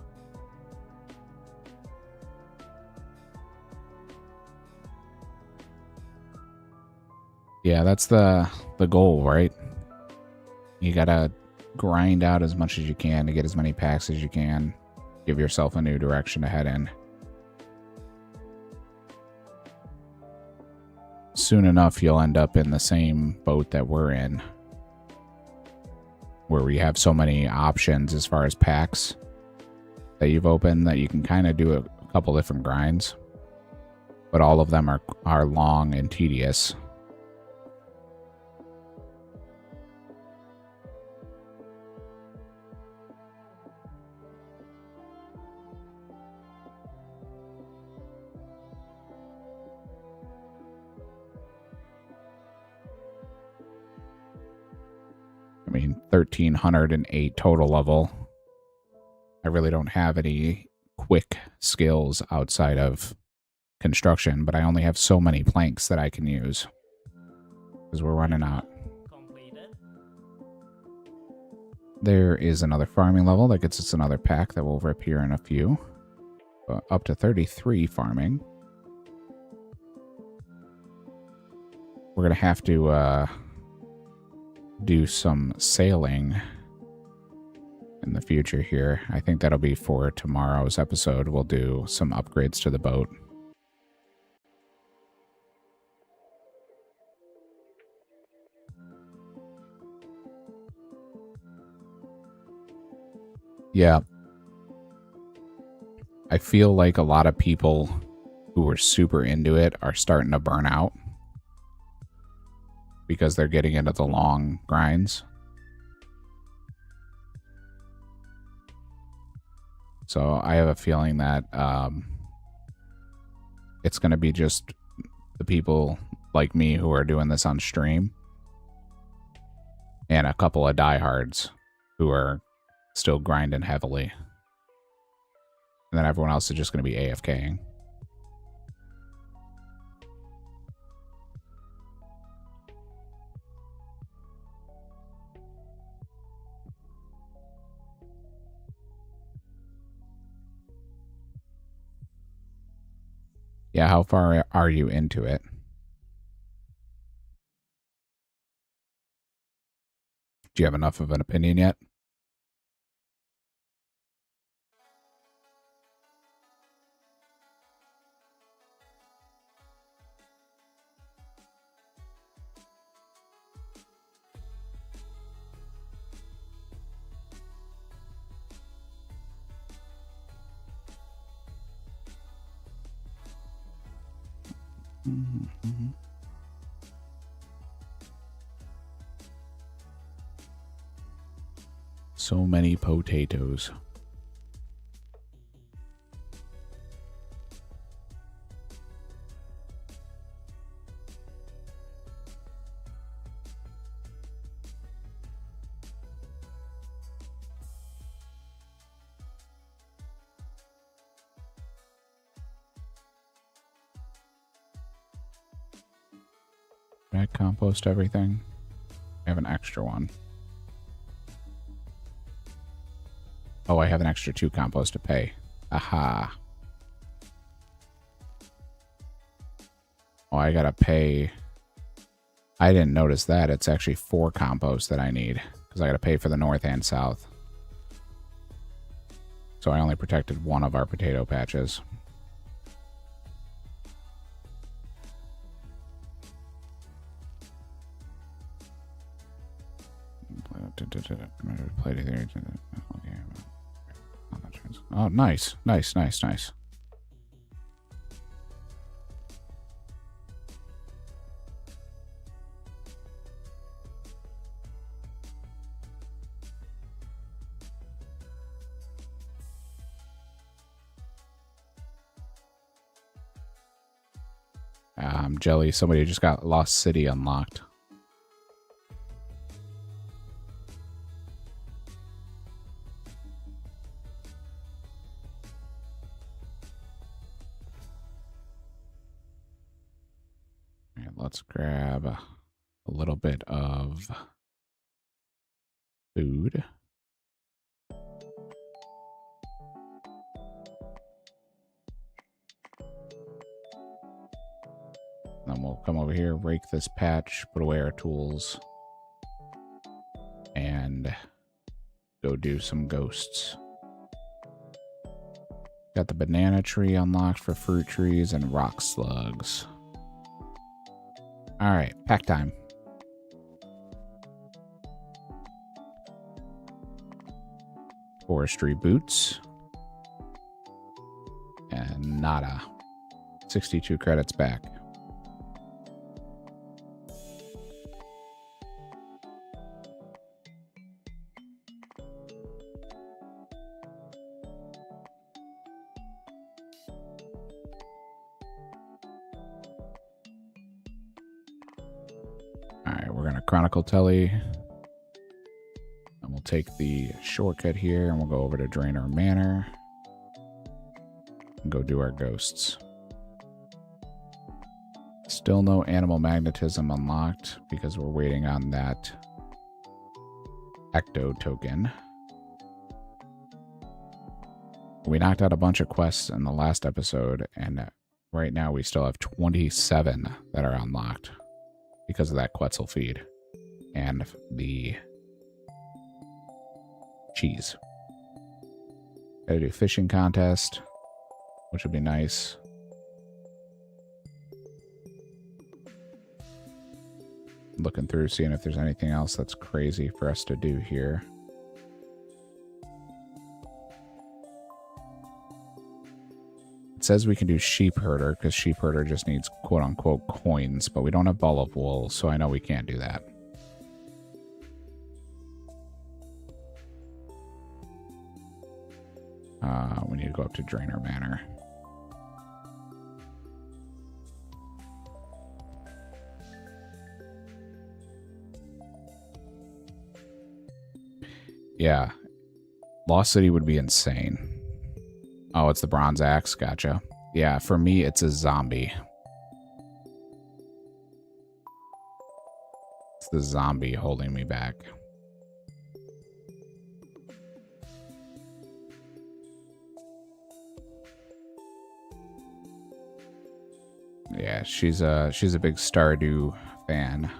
Yeah, that's the goal, right? You gotta grind out as much as you can to get as many packs as you can. Give yourself a new direction to head in. Soon enough, you'll end up in the same boat that we're in, where we have so many options as far as packs that you've opened that you can kind of do a couple different grinds, but all of them are long and tedious. I mean, 1308 total level. I really don't have any quick skills outside of construction, but I only have so many planks that I can use because we're running out. Completed. There is another farming level that gets us another pack that we'll rip here in a few. Up to 33 farming. We're going to have to do some sailing in the future here. I think that'll be for tomorrow's episode. We'll do some upgrades to the boat. Yeah. I feel like a lot of people who were super into it are starting to burn out because they're getting into the long grinds. So I have a feeling that it's going to be just the people like me who are doing this on stream and a couple of diehards who are still grinding heavily. And then everyone else is just going to be AFKing. Yeah, how far are you into it? Do you have enough of an opinion yet? Mm-hmm. So many potatoes. Did I compost everything? I have an extra one. Oh, I have an extra 2 compost to pay. Aha. Oh, I gotta pay. I didn't notice that. It's actually 4 compost that I need because I gotta pay for the north and south. So I only protected one of our potato patches. Oh, nice. Nice, nice, nice. Jelly, somebody just got Lost City unlocked. Alright, let's grab a little bit of food. Then we'll come over here, rake this patch, put away our tools, and go do some ghosts. Got the banana tree unlocked for fruit trees and rock slugs. Alright, pack time. Forestry boots. And nada. 62 credits back. Alright, we're gonna Chronicle Telly. And we'll take the shortcut here and we'll go over to Draenor Manor. And go do our ghosts. Still no animal magnetism unlocked because we're waiting on that Ecto token. We knocked out a bunch of quests in the last episode, and right now we still have 27 that are unlocked because of that Quetzal feed and the cheese. Gotta do fishing contest, which would be nice. Looking through, seeing if there's anything else that's crazy for us to do here. It says we can do sheep herder because sheep herder just needs quote unquote coins, but we don't have ball of wool, so I know we can't do that. We need to go up to Draenor Manor. Yeah. Lost City would be insane. Oh, it's the Bronze Axe. Gotcha. Yeah, for me, it's a zombie. It's the zombie holding me back. Yeah, she's a big Stardew fan.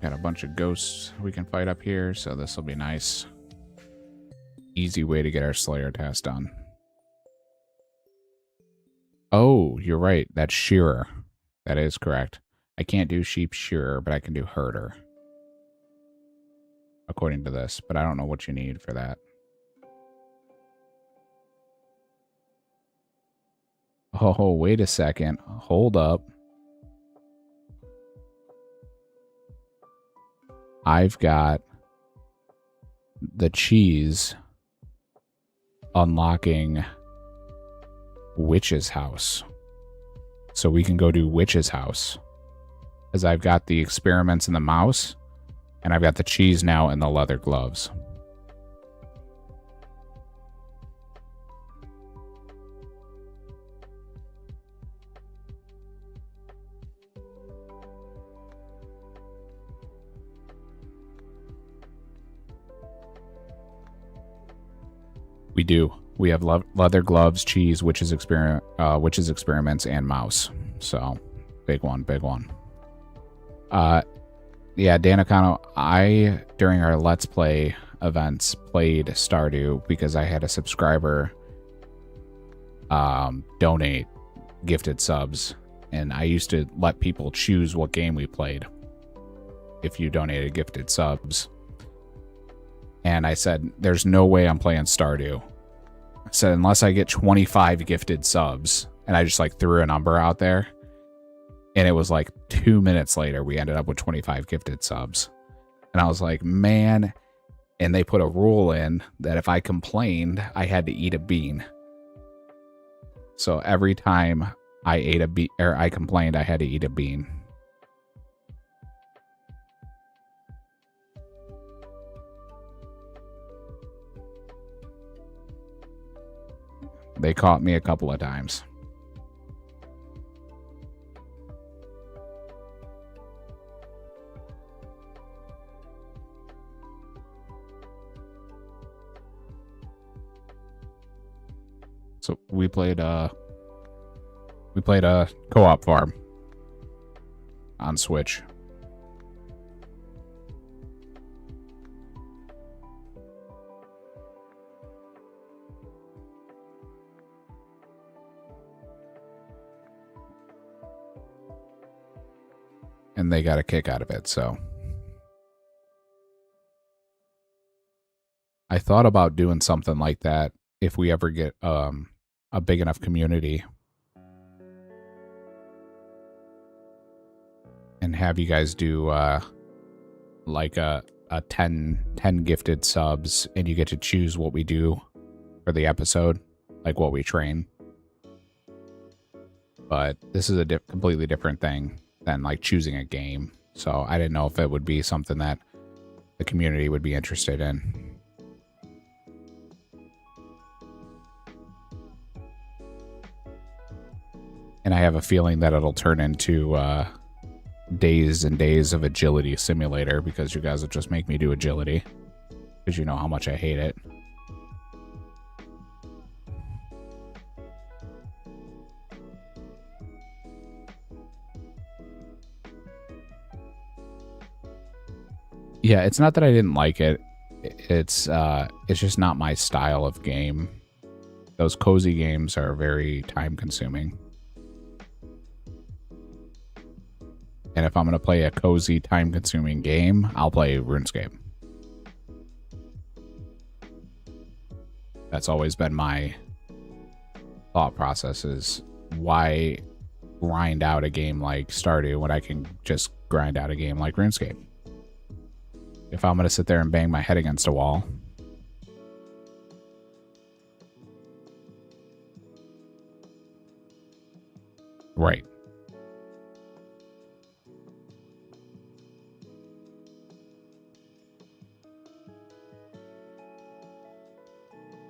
Got a bunch of ghosts we can fight up here, so this will be nice. Easy way to get our Slayer task done. Oh, you're right. That's shearer. That is correct. I can't do sheep shearer, but I can do herder. According to this, but I don't know what you need for that. Oh, wait a second. Hold up. I've got the cheese unlocking Witch's house. So we can go do Witch's house. Because I've got the experiments in the mouse, and I've got the cheese now in the leather gloves. We do. We have leather gloves, cheese, witches experiments, and mouse. So, big one, big one. Yeah, Danacano, I, during our Let's Play events, played Stardew because I had a subscriber donate gifted subs, and I used to let people choose what game we played if you donated gifted subs. And I said, there's no way I'm playing Stardew. I said, unless I get 25 gifted subs. And I just like threw a number out there. And it was like 2 minutes later, we ended up with 25 gifted subs. And I was like, man. And they put a rule in that if I complained, I had to eat a bean. So every time I ate a bean, or I complained, I had to eat a bean. They caught me a couple of times. So we played a co-op farm on Switch. And they got a kick out of it, so. I thought about doing something like that if we ever get a big enough community. And have you guys do like a 10 gifted subs, and you get to choose what we do for the episode, like what we train. But this is a completely different thing than like choosing a game. So I didn't know if it would be something that the community would be interested in. And I have a feeling that it'll turn into days and days of agility simulator, because you guys will just make me do agility, because you know how much I hate it. Yeah, it's not that I didn't like it. It's just not my style of game. Those cozy games are very time consuming. And if I'm going to play a cozy, time consuming game, I'll play RuneScape. That's always been my thought process, is why grind out a game like Stardew when I can just grind out a game like RuneScape? If I'm going to sit there and bang my head against a wall. Right.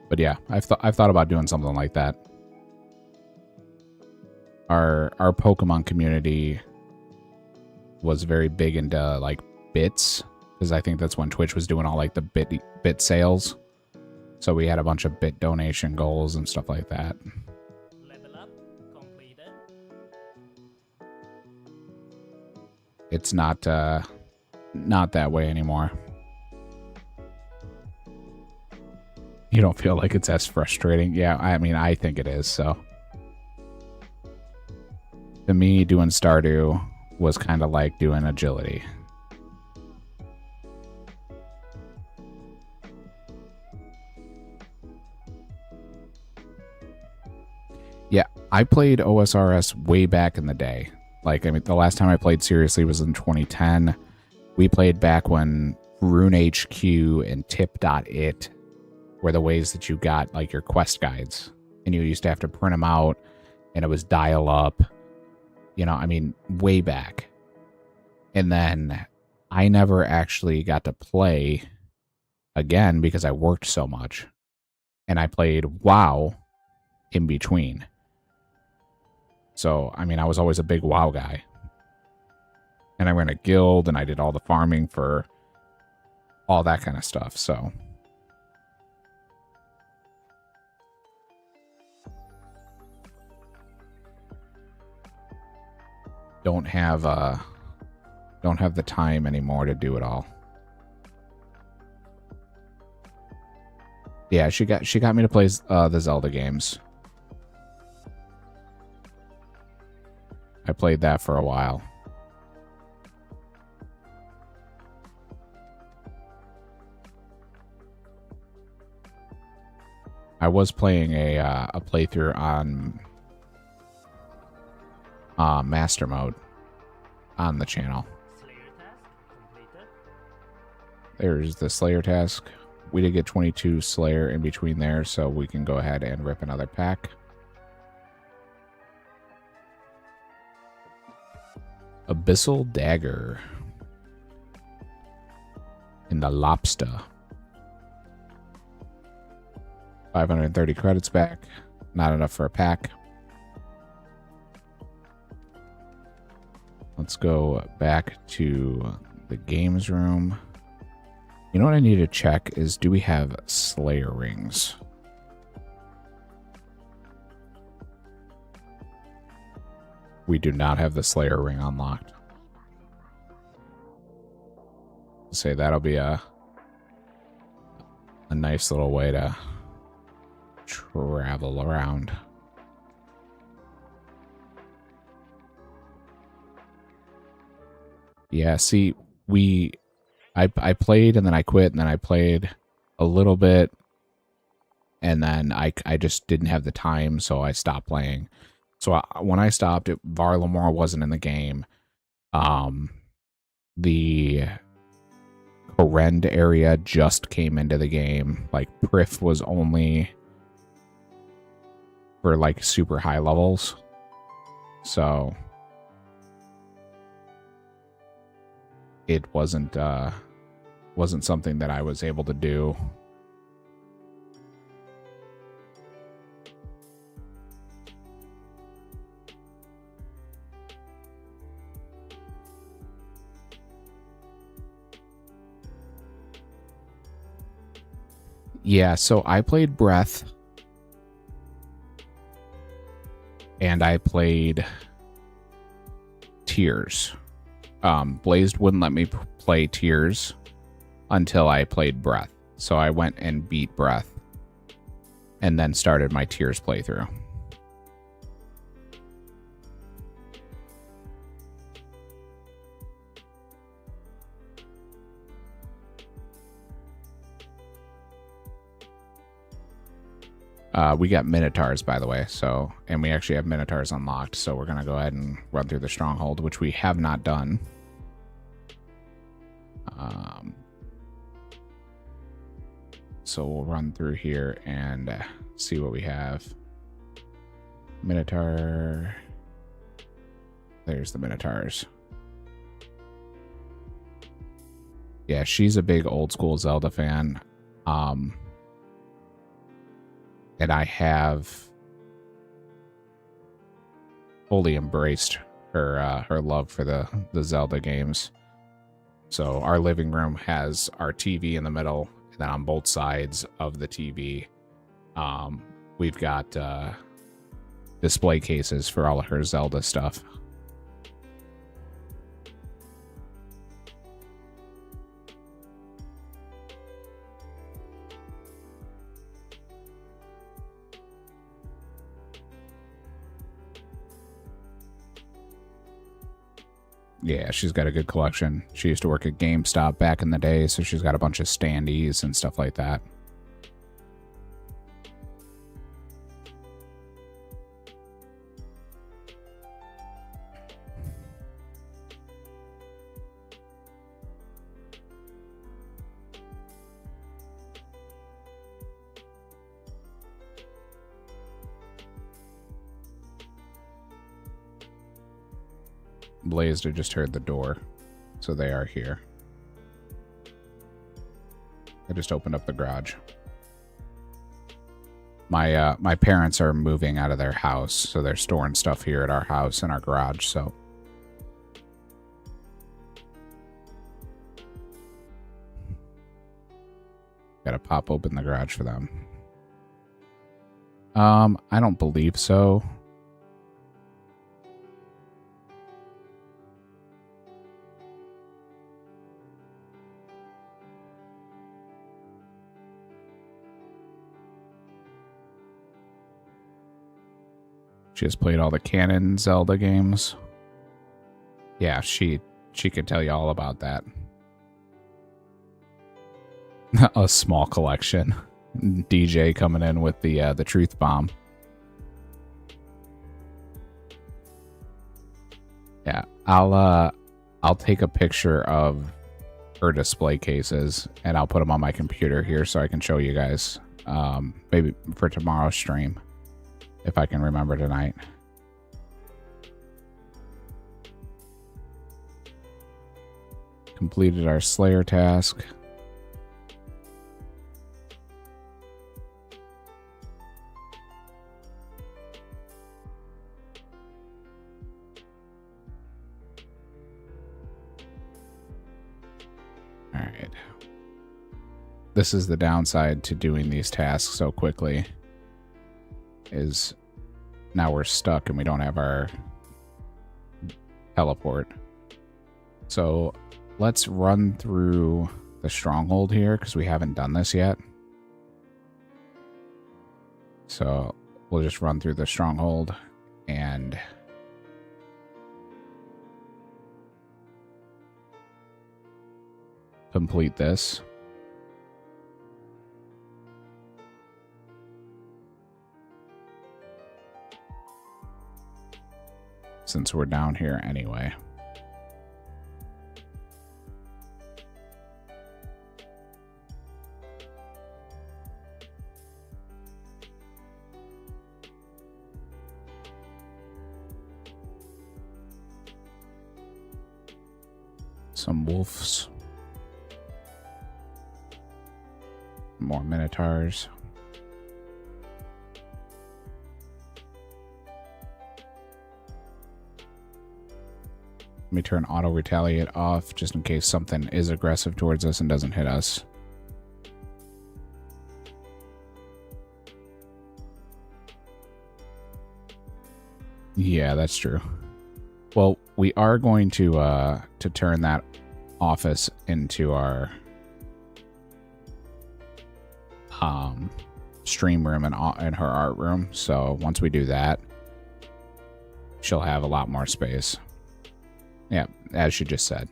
But yeah, I've thought about doing something like that. Our Pokemon community was very big into like bits, because I think that's when Twitch was doing all like the bit sales. So we had a bunch of bit donation goals and stuff like that. Level up completed. It's not that way anymore. You don't feel like it's as frustrating? Yeah, I mean, I think it is, so. To me, doing Stardew was kind of like doing agility. Yeah, I played OSRS way back in the day. Like, I mean, the last time I played seriously was in 2010. We played back when Rune HQ and Tip.it were the ways that you got, like, your quest guides. And you used to have to print them out, and it was dial up. You know, I mean, way back. And then I never actually got to play again because I worked so much. And I played WoW in between. So, I mean, I was always a big WoW guy. And I ran a guild, and I did all the farming for all that kind of stuff, so. Don't have the time anymore to do it all. Yeah, she got me to play the Zelda games. I played that for a while. I was playing a playthrough on Master Mode on the channel. Slayer task completed. There's the Slayer task. We did get 22 Slayer in between there, so we can go ahead and rip another pack. Abyssal Dagger. In the Lobster. 530 credits back. Not enough for a pack. Let's go back to the games room. You know what I need to check is, do we have Slayer rings? We do not have the Slayer ring unlocked. Say that'll be a nice little way to travel around. Yeah, see, I played and then I quit and then I played a little bit and then I just didn't have the time, so I stopped playing. So when I stopped, Varlamore wasn't in the game. The Korend area just came into the game. Like, Prif was only for like super high levels. So it wasn't something that I was able to do. Yeah, so I played Breath. And I played Tears. Blazed wouldn't let me play Tears until I played Breath. So I went and beat Breath. And then started my Tears playthrough. We got Minotaurs, by the way, so, and we actually have Minotaurs unlocked, so we're going to go ahead and run through the Stronghold, which we have not done. So we'll run through here and see what we have. Minotaur. There's the Minotaurs. Yeah, she's a big old school Zelda fan. And I have fully embraced her love for the Zelda games. So our living room has our TV in the middle, and then on both sides of the TV, we've got display cases for all of her Zelda stuff. Yeah, she's got a good collection. She used to work at GameStop back in the day, so she's got a bunch of standees and stuff like that. Blazed had just heard the door, so they are here. I just opened up the garage. My parents are moving out of their house, so they're storing stuff here at our house in our garage, so. Gotta pop open the garage for them. I don't believe so. She has played all the canon Zelda games. Yeah, she could tell you all about that. A small collection. DJ coming in with the truth bomb. Yeah, I'll take a picture of her display cases and I'll put them on my computer here so I can show you guys. Maybe for tomorrow's stream, if I can remember tonight. Completed our Slayer task. All right. This is the downside to doing these tasks so quickly, is now we're stuck and we don't have our teleport. So let's run through the stronghold here because we haven't done this yet. So we'll just run through the stronghold and complete this. Since we're down here anyway. Some wolves. More minotaurs. Let me turn auto retaliate off just in case something is aggressive towards us and doesn't hit us. Yeah, that's true. Well, we are going to turn that office into our stream room and her art room. So once we do that, she'll have a lot more space. Yeah, as she just said.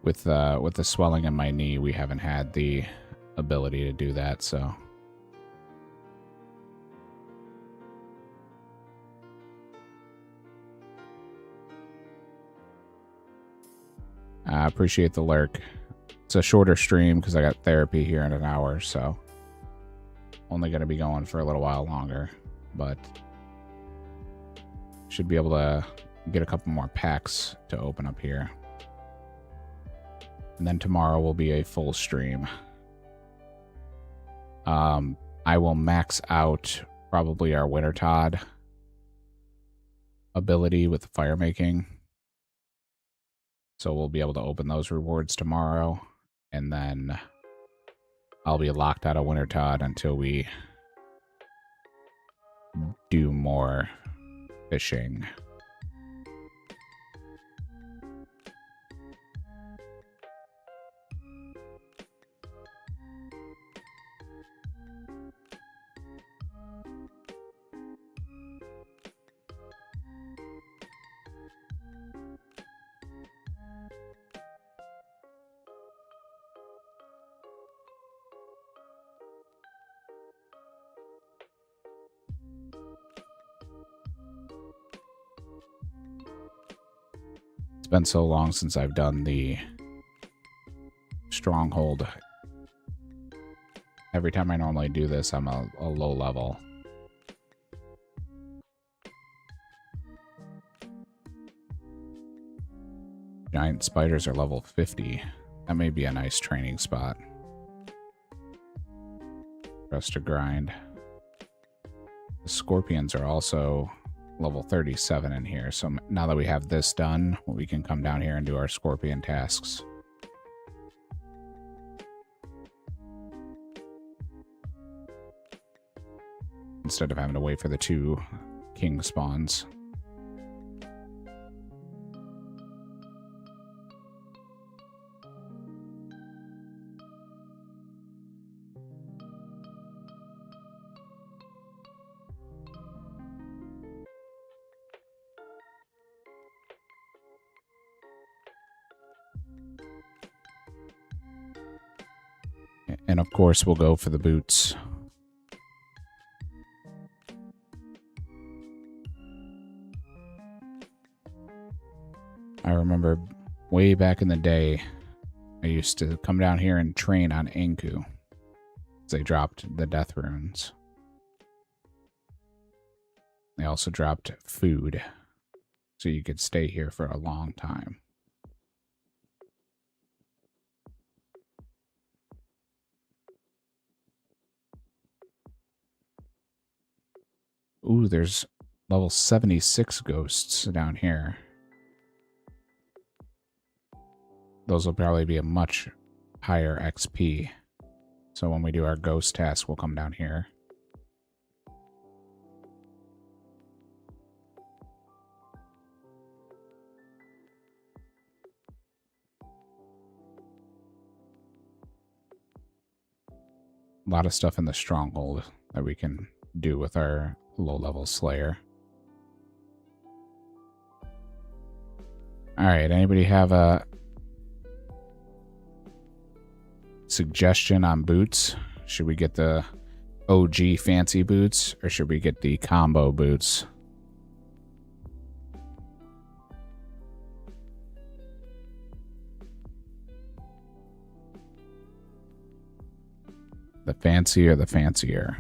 With the swelling in my knee, we haven't had the ability to do that, so. I appreciate the lurk. It's a shorter stream because I got therapy here in an hour, so only going to be going for a little while longer, but should be able to get a couple more packs to open up here. And then tomorrow will be a full stream. I will max out probably our Winter Todd ability with the fire making. So we'll be able to open those rewards tomorrow. And then I'll be locked out of Winter Todd until we do more fishing. It's been so long since I've done the stronghold. Every time I normally do this, I'm a low level. Giant spiders are level 50. That may be a nice training spot. For us to grind. The scorpions are also level 37 in here, so now that we have this done, we can come down here and do our scorpion tasks. Instead of having to wait for the 2 king spawns. And of course, we'll go for the boots. I remember way back in the day, I used to come down here and train on Anku. They dropped the death runes. They also dropped food, so you could stay here for a long time. Ooh, there's level 76 ghosts down here. Those will probably be a much higher XP. So when we do our ghost task, we'll come down here. A lot of stuff in the stronghold that we can do with our low-level slayer. Alright, anybody have a suggestion on boots? Should we get the OG fancy boots, or should we get the combo boots? The fancy or the fancier?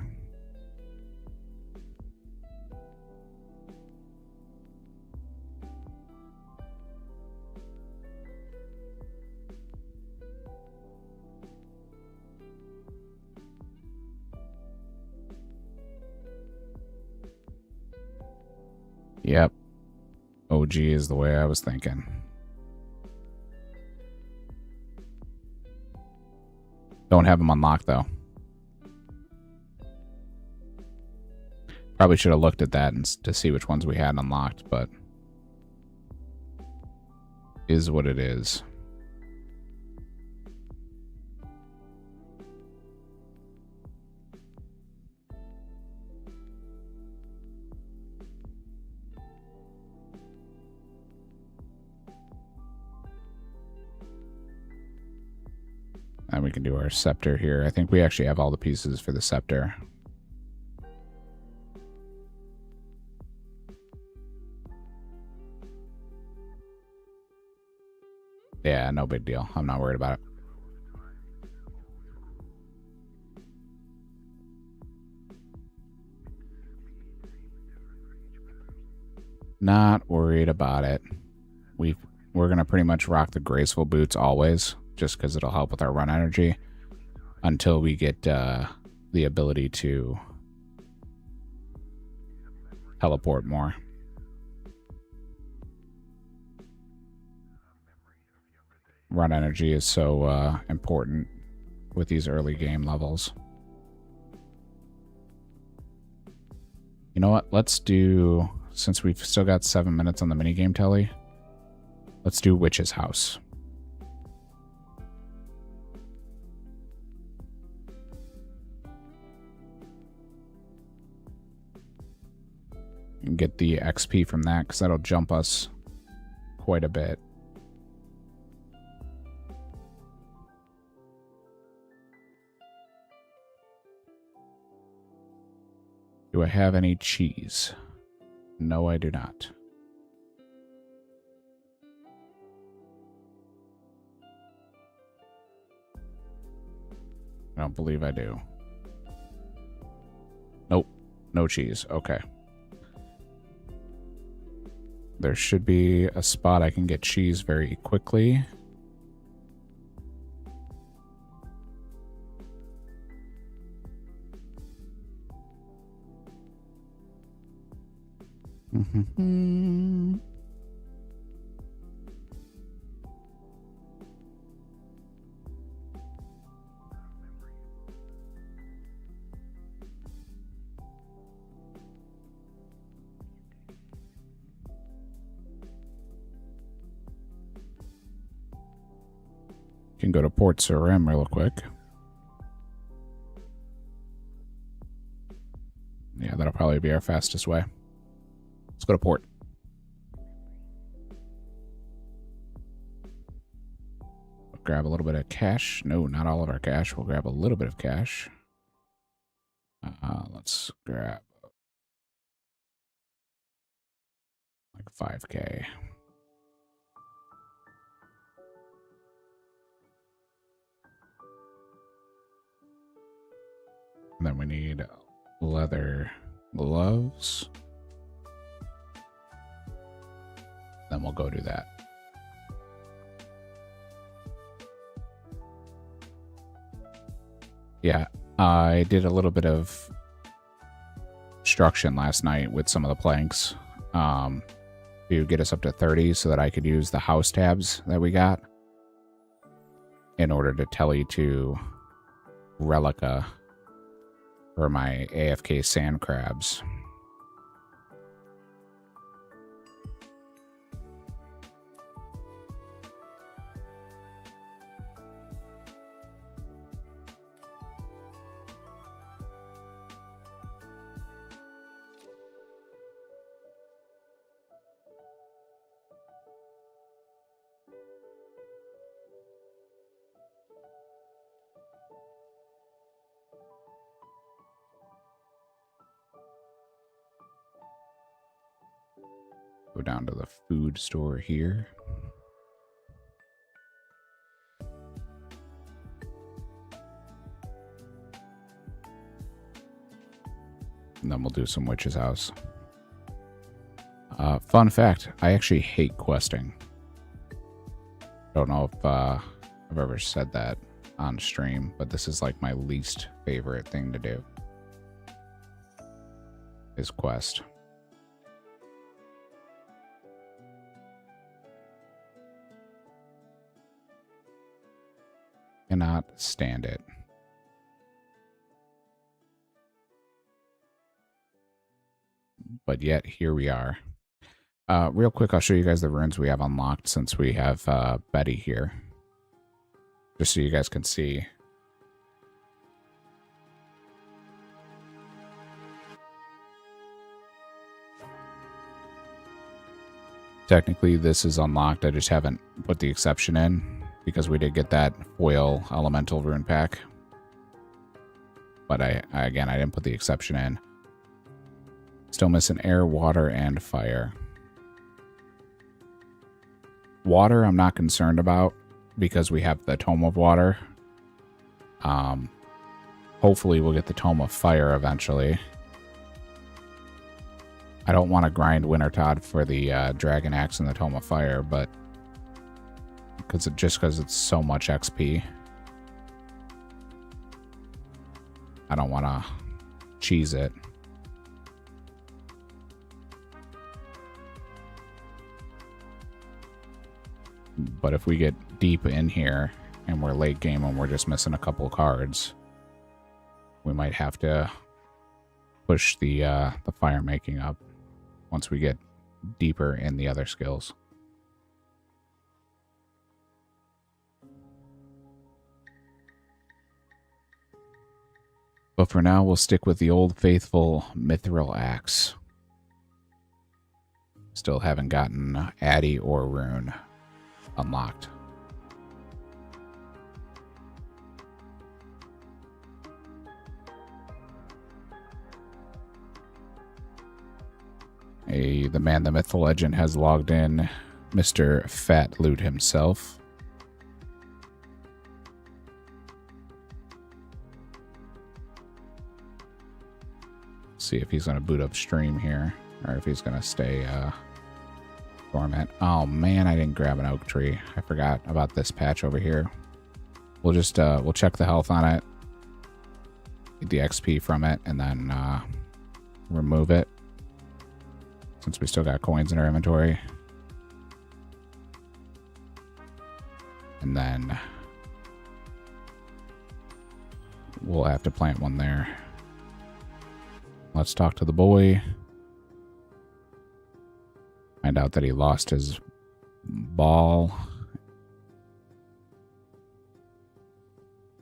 Yep. OG is the way I was thinking. Don't have them unlocked, though. Probably should have looked at that to see which ones we had unlocked, but is what it is. And we can do our scepter here. I think we actually have all the pieces for the scepter. Yeah, no big deal. I'm not worried about it. Not worried about it. We're going to pretty much rock the graceful boots always, just because it'll help with our run energy, until we get the ability to teleport more. Run energy is so important with these early game levels. You know what? Let's do, since we've still got 7 minutes on the minigame telly, let's do Witch's House. And get the XP from that, because that'll jump us quite a bit. Do I have any cheese? No, I do not. I don't believe I do. Nope. No cheese. Okay. There should be a spot I can get cheese very quickly. Mm-hmm. Can go to Port Sarim real quick. Yeah, that'll probably be our fastest way. Let's go to Port. Grab a little bit of cash. No, not all of our cash. We'll grab a little bit of cash. Let's grab like 5K. And then we need leather gloves. Then we'll go do that. Yeah, I did a little bit of construction last night with some of the planks to get us up to 30 so that I could use the house tabs that we got in order to telly to Relica for my AFK sand crabs. Go down to the food store here. And then we'll do some witch's house. Fun fact, I actually hate questing. Don't know if I've ever said that on stream, but this is like my least favorite thing to do. Is quest. Cannot stand it. But yet, here we are. Real quick, I'll show you guys the runes we have unlocked since we have Betty here. Just so you guys can see. Technically, this is unlocked. I just haven't put the exception in because we did get that foil elemental rune pack. But again, I didn't put the exception in. Still missing air, water, and fire. Water, I'm not concerned about because we have the Tome of Water. Hopefully, we'll get the Tome of Fire eventually. I don't want to grind Wintertod for the Dragon Axe and the Tome of Fire, but just because it's so much XP. I don't want to cheese it. But if we get deep in here and we're late game and we're just missing a couple cards, we might have to push the fire making up once we get deeper in the other skills. But for now, we'll stick with the old faithful Mithril Axe. Still haven't gotten Addy or Rune unlocked. The man, the myth, the legend has logged in, Mr. Fat Loot himself. See if he's going to boot upstream here, or if he's going to stay dormant. Oh man, I didn't grab an oak tree. I forgot about this patch over here. We'll just we'll check the health on it, get the XP from it, and then remove it since we still got coins in our inventory. And then we'll have to plant one there. Let's talk to the boy. Find out that he lost his ball.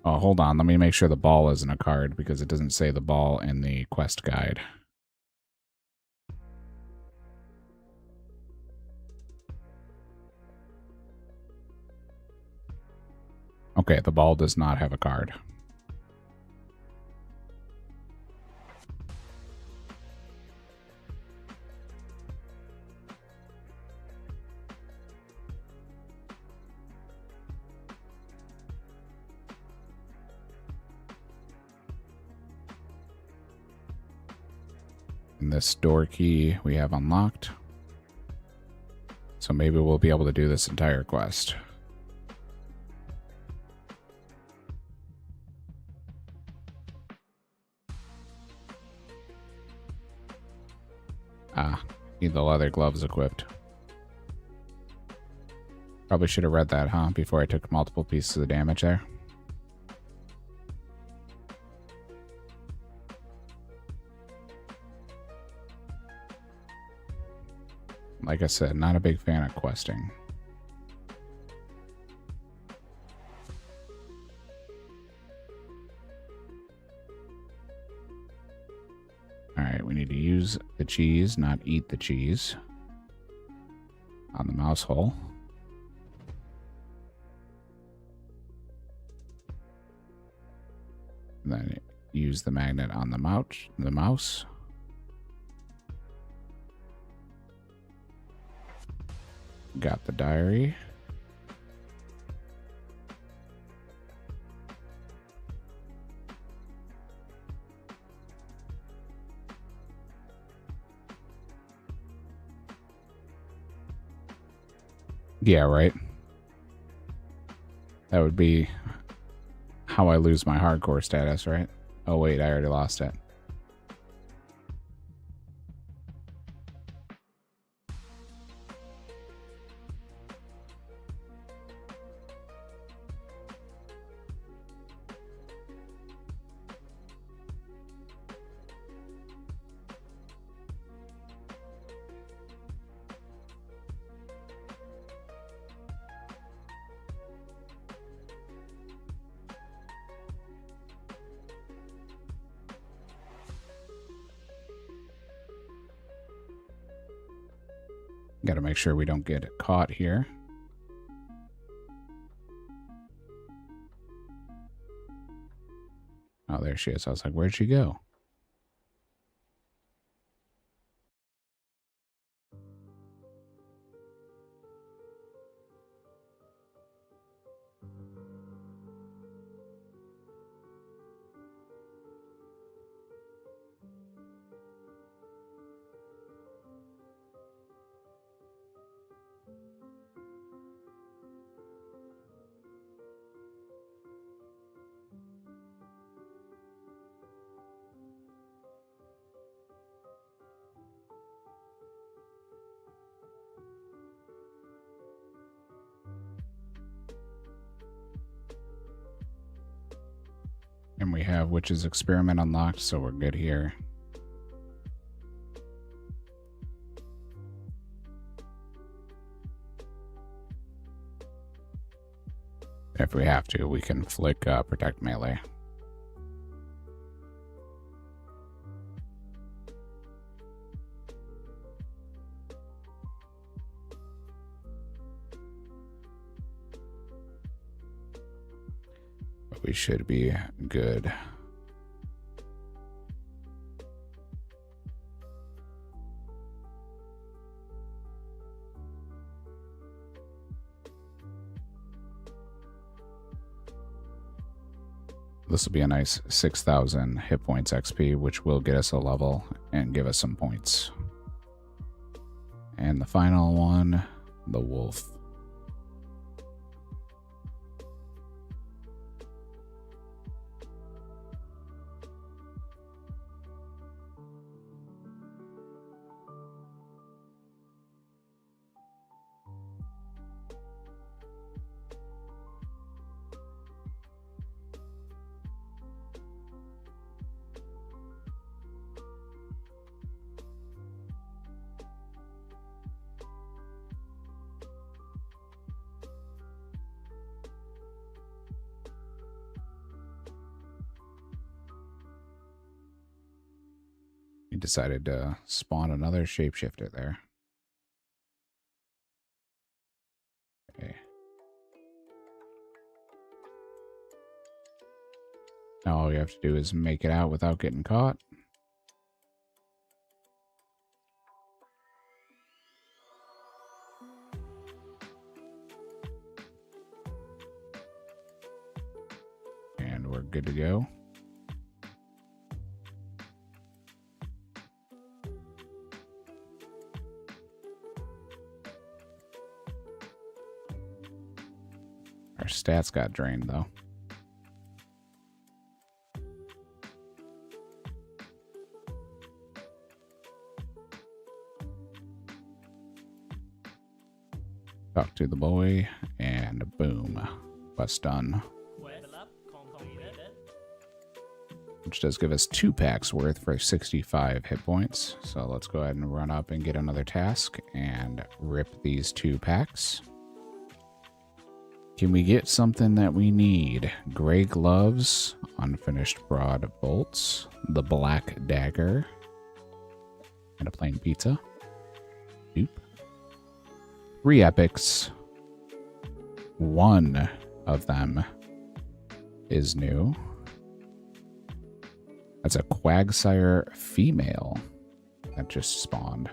Oh, hold on. Let me make sure the ball isn't a card because it doesn't say the ball in the quest guide. Okay, the ball does not have a card. And this door key we have unlocked. So maybe we'll be able to do this entire quest. Ah, need the leather gloves equipped. Probably should have read that, huh? Before I took multiple pieces of damage there. Like I said, not a big fan of questing. Alright, we need to use the cheese, not eat the cheese. On the mouse hole. And then use the magnet on the mouse. Got the diary. Yeah, right. That would be how I lose my hardcore status, right? Oh wait, I already lost it. Got to make sure we don't get caught here. Oh, there she is. I was like, where'd she go? And we have Witch's Experiment unlocked, so we're good here. If we have to, we can flick Protect Melee. We should be good. this will be a nice 6,000 hit points XP, which will get us a level and give us some points. And the final one, the wolf. He decided to spawn another shapeshifter there. Okay. Now all you have to do is make it out without getting caught. And we're good to go. Our stats got drained, though. Talk to the boy, and boom. Quest done. Which does give us 2 packs worth for 65 hit points. So let's go ahead and run up and get another task and rip these 2 packs. Can we get something that we need? Gray gloves, unfinished broad bolts, the black dagger, and a plain pizza. Doop. 3 epics. 1 of them is new. That's a Quagsire female that just spawned.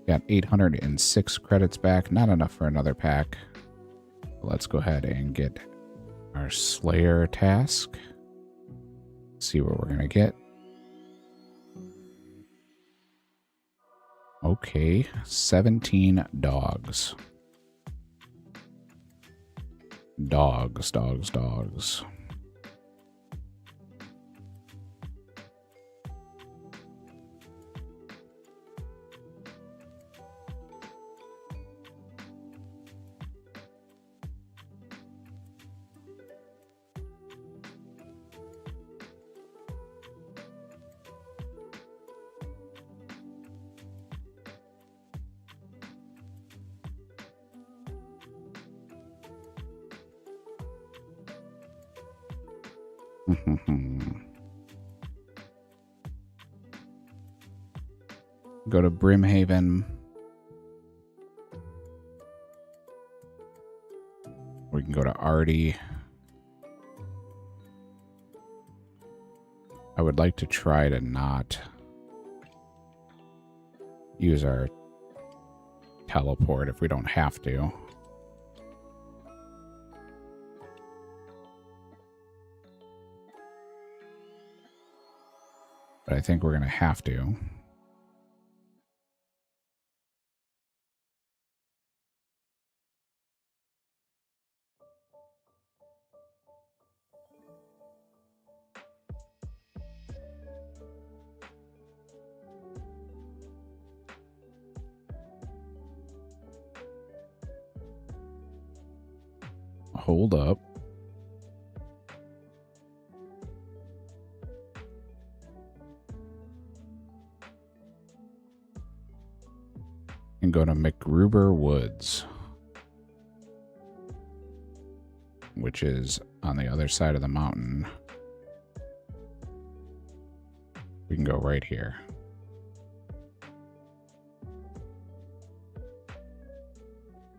Got 806 credits back. Not enough for another pack. Let's go ahead and get our Slayer task. See what we're going to get. Okay, 17 dogs. Dogs. Go to Brimhaven. We can go to Artie. I would like to try to not use our teleport if we don't have to. But I think we're going to have to. Hold up. And go to McGruber Woods, which is on the other side of the mountain. We can go right here.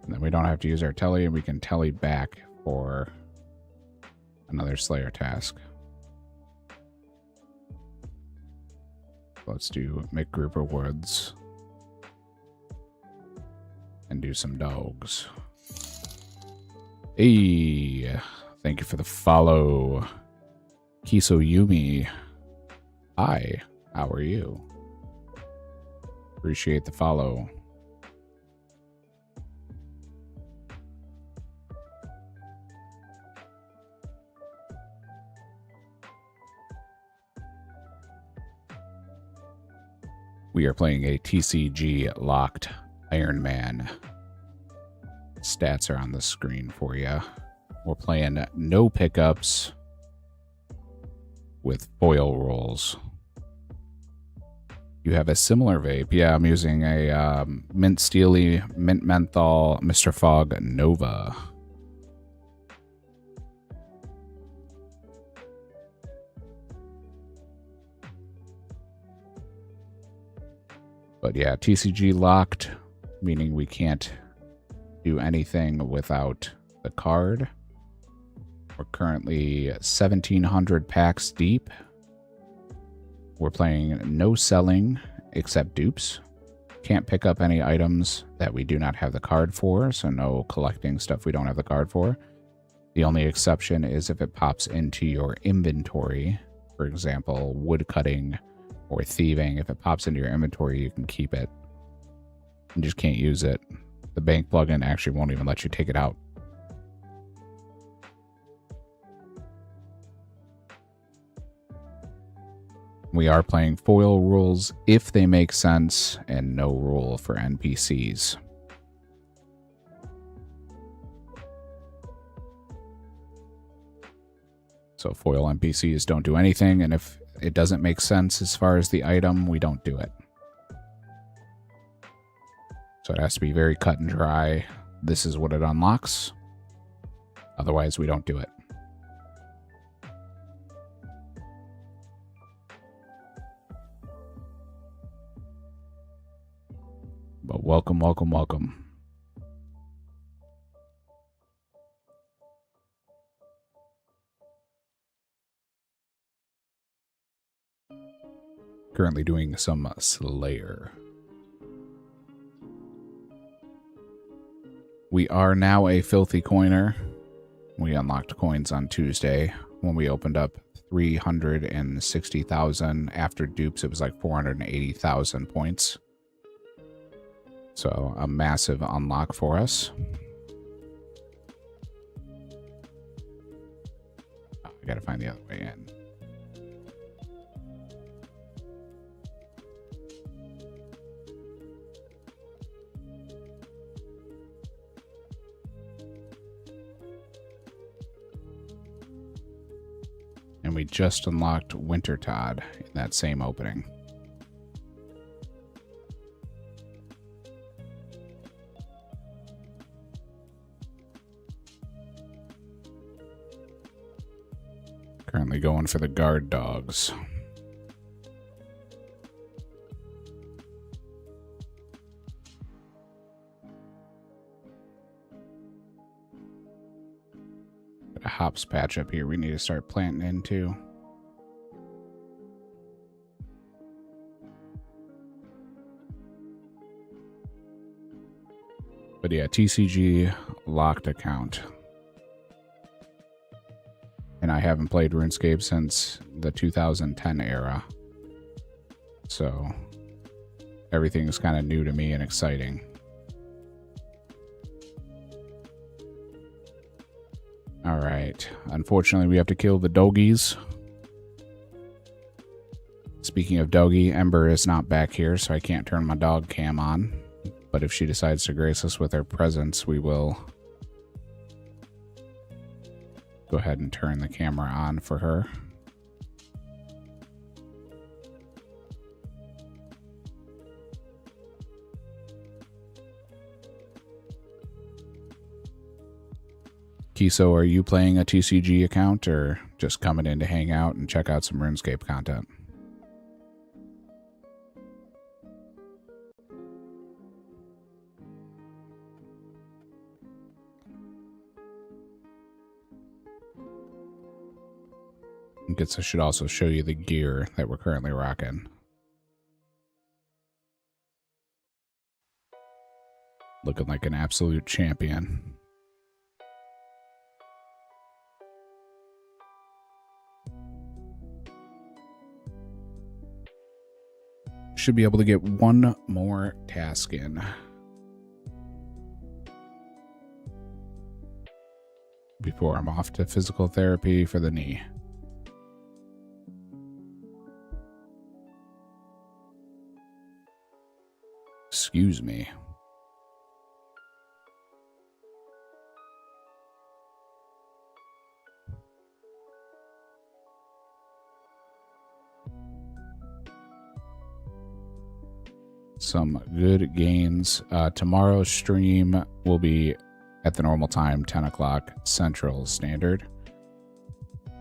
And then we don't have to use our telly, and we can telly back for another Slayer task. Let's do McGruber Woods and do some dogs. Hey, Thank you for the follow. Kiso Yumi. Hi, how are you? Appreciate the follow. We are playing a TCG locked Ironman. Stats are on the screen for you. We're playing no pickups with foil rolls. You have a similar vape. Yeah, I'm using a Mint Steely Mint Menthol Mr. Fog Nova. But yeah, TCG locked, meaning we can't do anything without the card. We're currently 1,700 packs deep. We're playing no selling except dupes. Can't pick up any items that we do not have the card for, so no collecting stuff we don't have the card for. The only exception is if it pops into your inventory, for example, wood cutting or thieving. If it pops into your inventory, you can keep it. You just can't use it. The bank plugin actually won't even let you take it out. We are playing foil rules if they make sense, and no rule for NPCs. So foil NPCs don't do anything, and if it doesn't make sense as far as the item, we don't do it. So it has to be very cut and dry. This is what it unlocks. Otherwise, we don't do it. But welcome, welcome, welcome. Currently doing some Slayer. We are now a filthy coiner. We unlocked coins on Tuesday when we opened up 360,000. After dupes, it was like 480,000 points. So a massive unlock for us. Oh, I gotta find the other way in. And we just unlocked Winter Todd in that same opening. Currently going for the guard dogs. Got a hops patch up here we need to start planting into. But yeah, TCG locked account. And I haven't played RuneScape since the 2010 era. So everything is kind of new to me and exciting. All right. Unfortunately, we have to kill the doggies. Speaking of doggy, Ember is not back here, so I can't turn my dog cam on. But if she decides to grace us with her presence, we will go ahead and turn the camera on for her. Kiso, are you playing a TCG account or just coming in to hang out and check out some RuneScape content? I guess I should also show you the gear that we're currently rocking. Looking like an absolute champion. Should be able to get one more task in before I'm off to physical therapy for the knee. Excuse me. Some good gains. Tomorrow's stream will be at the normal time, 10 o'clock Central Standard.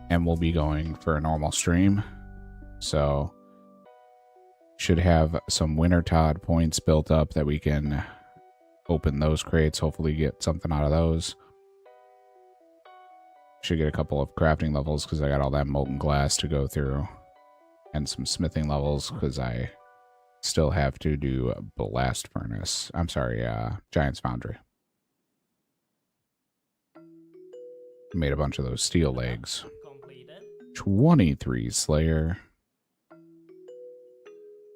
And we'll be going for a normal stream. So, should have some Winter Todd points built up that we can open those crates, hopefully get something out of those. Should get a couple of crafting levels because I got all that molten glass to go through. And some smithing levels because I still have to do blast furnace. I'm sorry, Giant's Foundry. Made a bunch of those steel legs. Completed. 23 Slayer.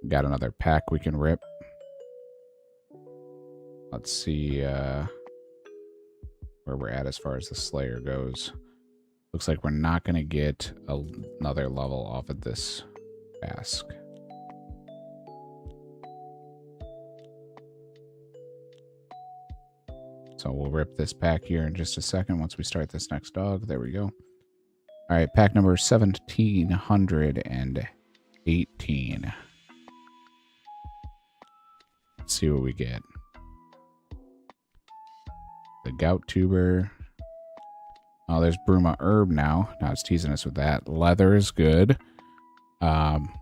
Got another pack we can rip. Let's see where we're at as far as the Slayer goes. Looks like we're not going to get another level off of this task. So we'll rip this pack here in just a second once we start this next dog. There we go. All right, pack number 1718. Let's see what we get. The Gout Tuber. Oh, there's Bruma Herb now. Now it's teasing us with that. Leather is good.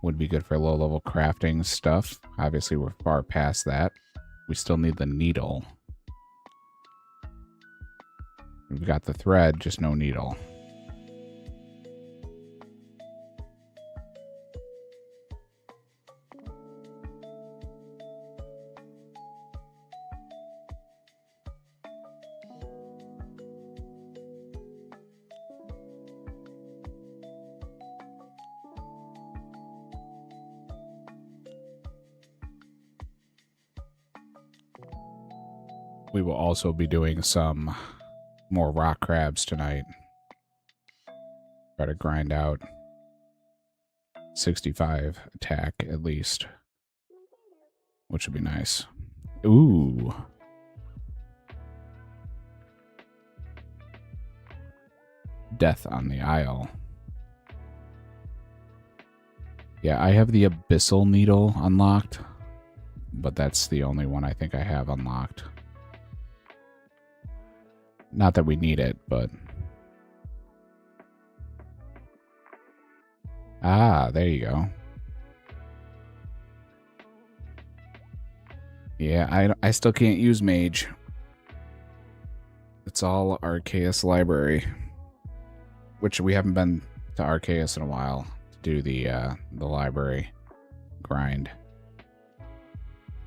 Would be good for low-level crafting stuff. Obviously, we're far past that. We still need the needle. We've got the thread, just no needle. We will also be doing some more rock crabs tonight. Try to grind out 65 attack at least, which would be nice. Ooh. Death on the Isle. Yeah, I have the Abyssal Needle unlocked, but that's the only one I think I have unlocked. Not that we need it, but... Ah, there you go. Yeah, I still can't use Mage. It's all Arceus Library. Which we haven't been to Arceus in a while to do the library grind.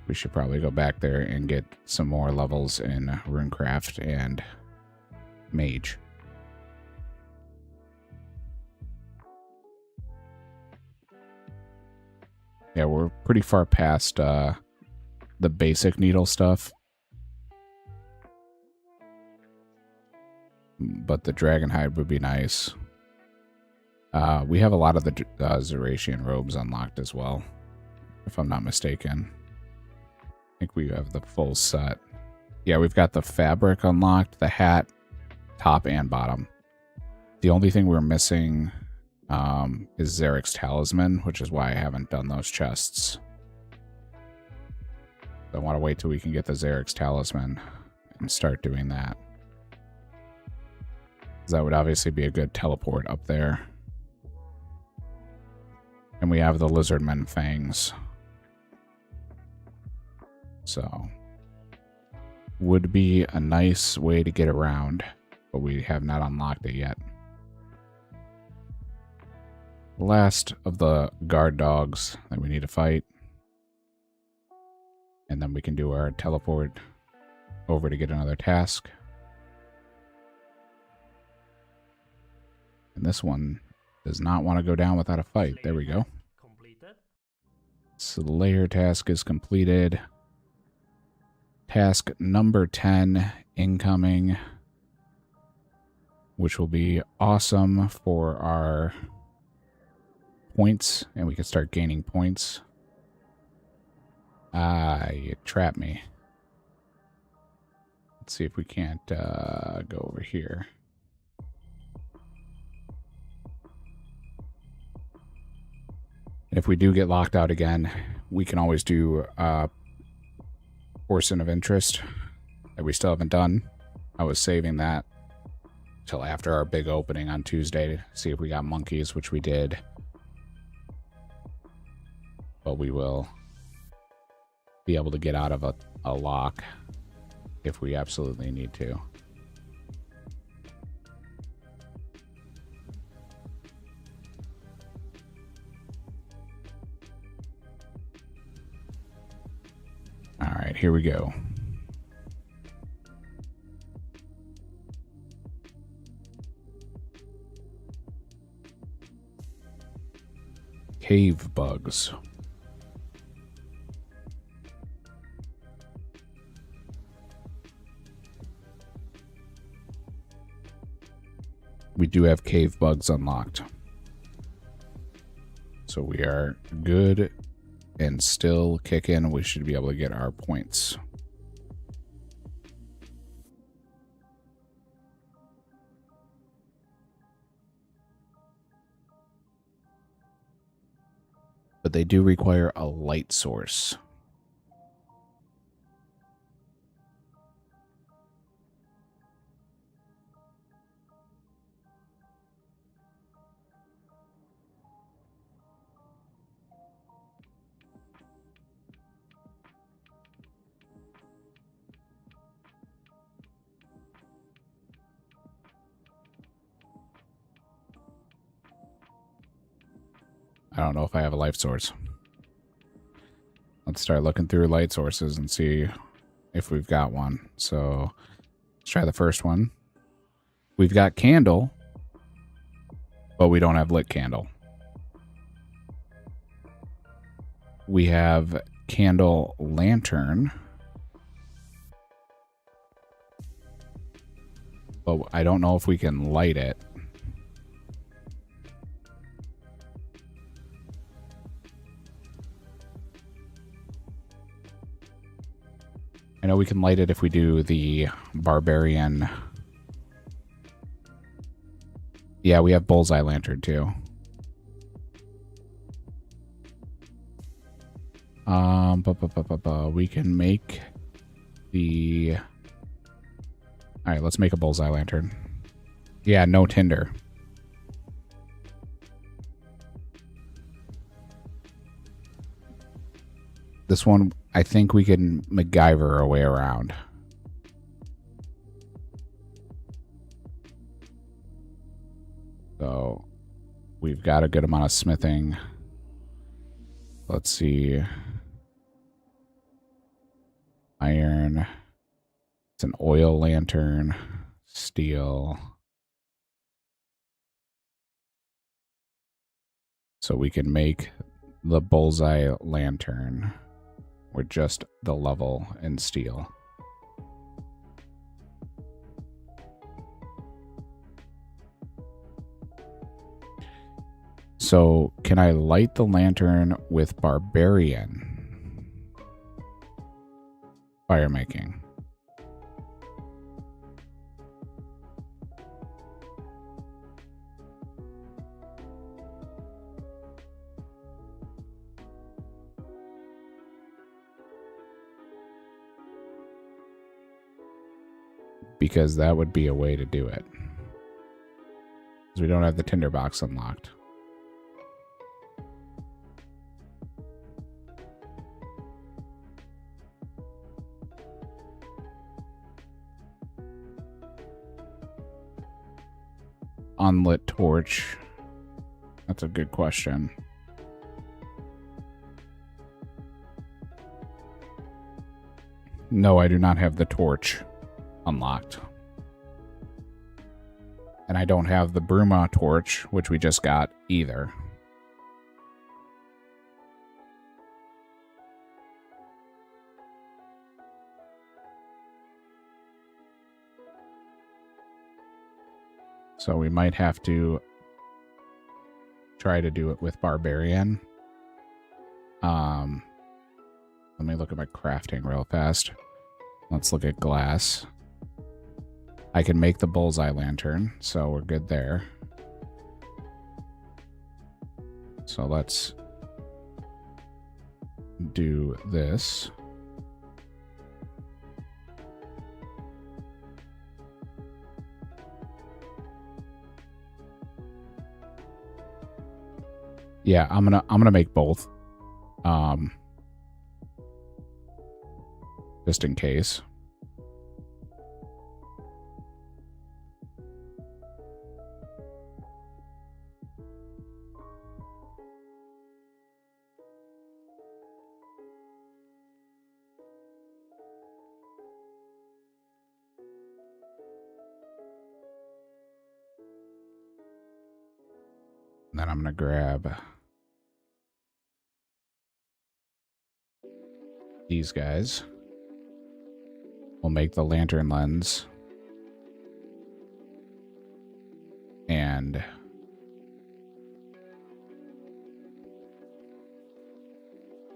We should probably go back there and get some more levels in Runecraft and Mage. Yeah, we're pretty far past the basic needle stuff. But the Dragonhide would be nice. We have a lot of the Zeratian robes unlocked as well, if I'm not mistaken. I think we have the full set. Yeah, we've got the fabric unlocked, the hat, top and bottom. The only thing we're missing is Zarek's Talisman, which is why I haven't done those chests. I want to wait till we can get the Zarek's Talisman and start doing that. That would obviously be a good teleport up there. And we have the Lizardman Fangs. So, would be a nice way to get around, but we have not unlocked it yet. Last of the guard dogs that we need to fight. And then we can do our teleport over to get another task. And this one does not want to go down without a fight. There we go. Slayer task is completed. Task number 10 incoming, which will be awesome for our points, and we can start gaining points. Ah, you trapped me. Let's see if we can't go over here. If we do get locked out again, we can always do Portion of Interest that we still haven't done. I was saving that till after our big opening on Tuesday to see if we got monkeys, which we did. But we will be able to get out of a lock if we absolutely need to. All right, here we go. Cave bugs. We do have cave bugs unlocked. So we are good and still kicking. We should be able to get our points. But they do require a light source. I don't know if I have a light source. Let's start looking through light sources and see if we've got one. So let's try the first one. We've got candle, but we don't have lit candle. We have candle lantern, but I don't know if we can light it. I know we can light it if we do the barbarian. Yeah, we have bullseye lantern too. We can make the... All right, let's make a bullseye lantern. Yeah, no tinder. This one, I think we can MacGyver our way around. So we've got a good amount of smithing. Let's see. Iron. It's an oil lantern. Steel. So we can make the bullseye lantern. We're just the level in steel. So can I light the lantern with barbarian fire making? Because that would be a way to do it. Because we don't have the tinderbox unlocked. Unlit torch. That's a good question. No, I do not have the torch unlocked. And I don't have the Bruma torch, which we just got either. So we might have to try to do it with Barbarian. Let me look at my crafting real fast. Let's look at glass. I can make the bullseye lantern, so we're good there. So let's do this. Yeah, I'm gonna make both. Just in case. And then I'm gonna grab these guys. We'll make the lantern lens. And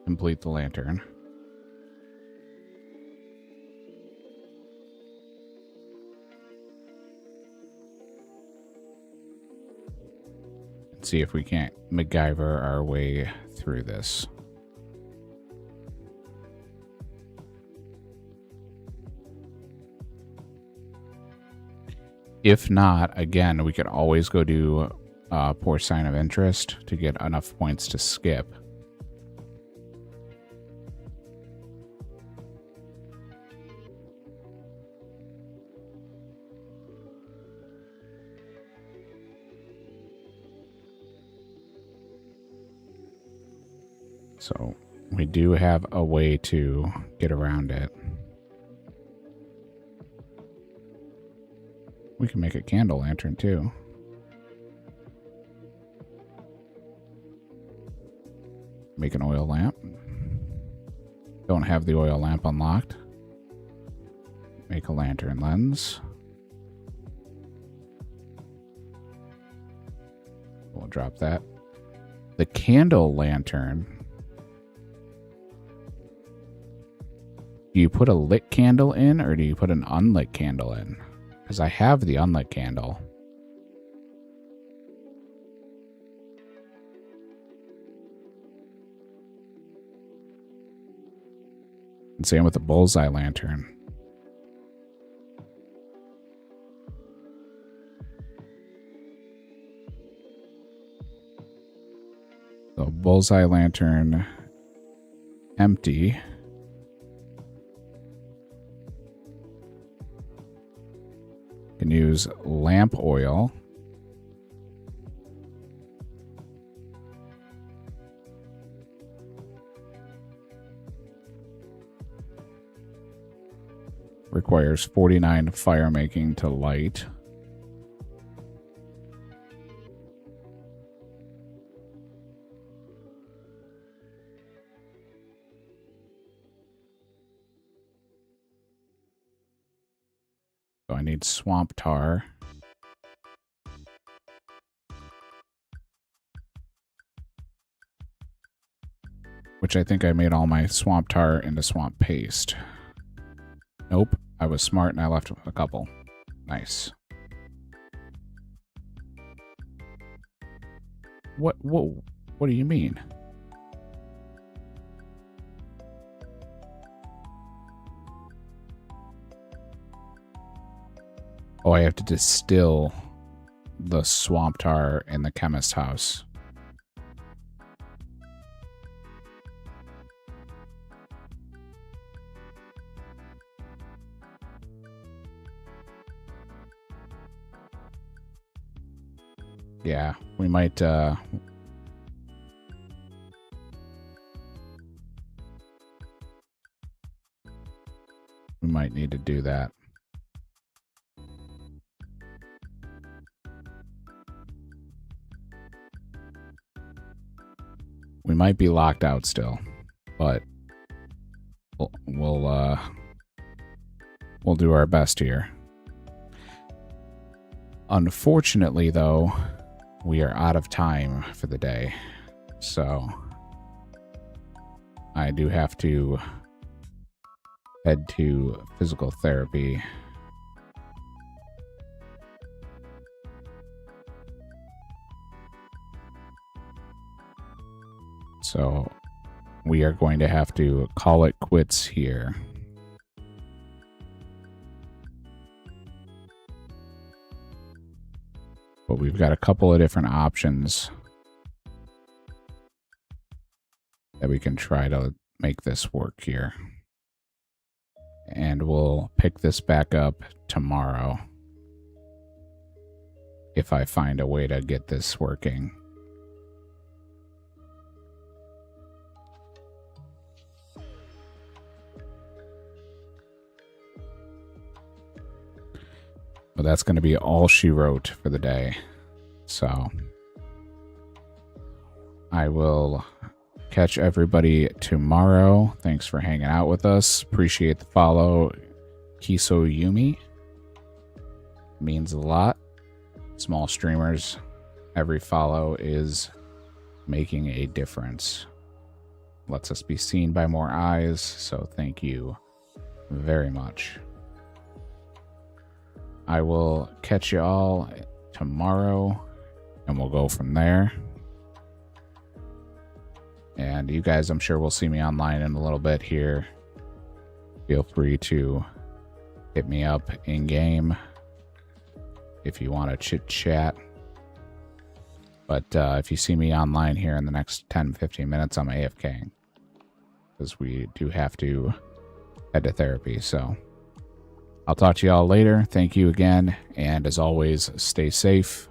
complete the lantern. See if we can't MacGyver our way through this. If not, again, we could always go do Poor Sign of Interest to get enough points to skip. So we do have a way to get around it. We can make a candle lantern too. Make an oil lamp. Don't have the oil lamp unlocked. Make a lantern lens. We'll drop that. The candle lantern. Do you put a lit candle in or do you put an unlit candle in? Because I have the unlit candle. And same with the bullseye lantern. So bullseye lantern empty. Can use lamp oil. Requires 49 fire making to light. So I need swamp tar. Which I think I made all my swamp tar into swamp paste. Nope, I was smart and I left a couple. Nice. What do you mean? Oh, I have to distill the swamp tar in the chemist's house. Yeah, we might need to do that. We might be locked out still, but we'll do our best here. Unfortunately, though, we are out of time for the day. So I do have to head to physical therapy. So we are going to have to call it quits here. But we've got a couple of different options that we can try to make this work here. And we'll pick this back up tomorrow if I find a way to get this working. But that's going to be all she wrote for the day. So I will catch everybody tomorrow. Thanks for hanging out with us. Appreciate the follow. Kiso Yumi. Means a lot. Small streamers. Every follow is making a difference. Lets us be seen by more eyes. So thank you very much. I will catch you all tomorrow, and we'll go from there. And you guys, I'm sure will see me online in a little bit here. Feel free to hit me up in-game if you want to chit-chat. But if you see me online here in the next 10-15 minutes, I'm AFKing. Because we do have to head to therapy, so... I'll talk to you all later. Thank you again. And as always, stay safe.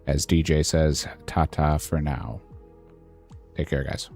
As DJ says, ta-ta for now. Take care, guys.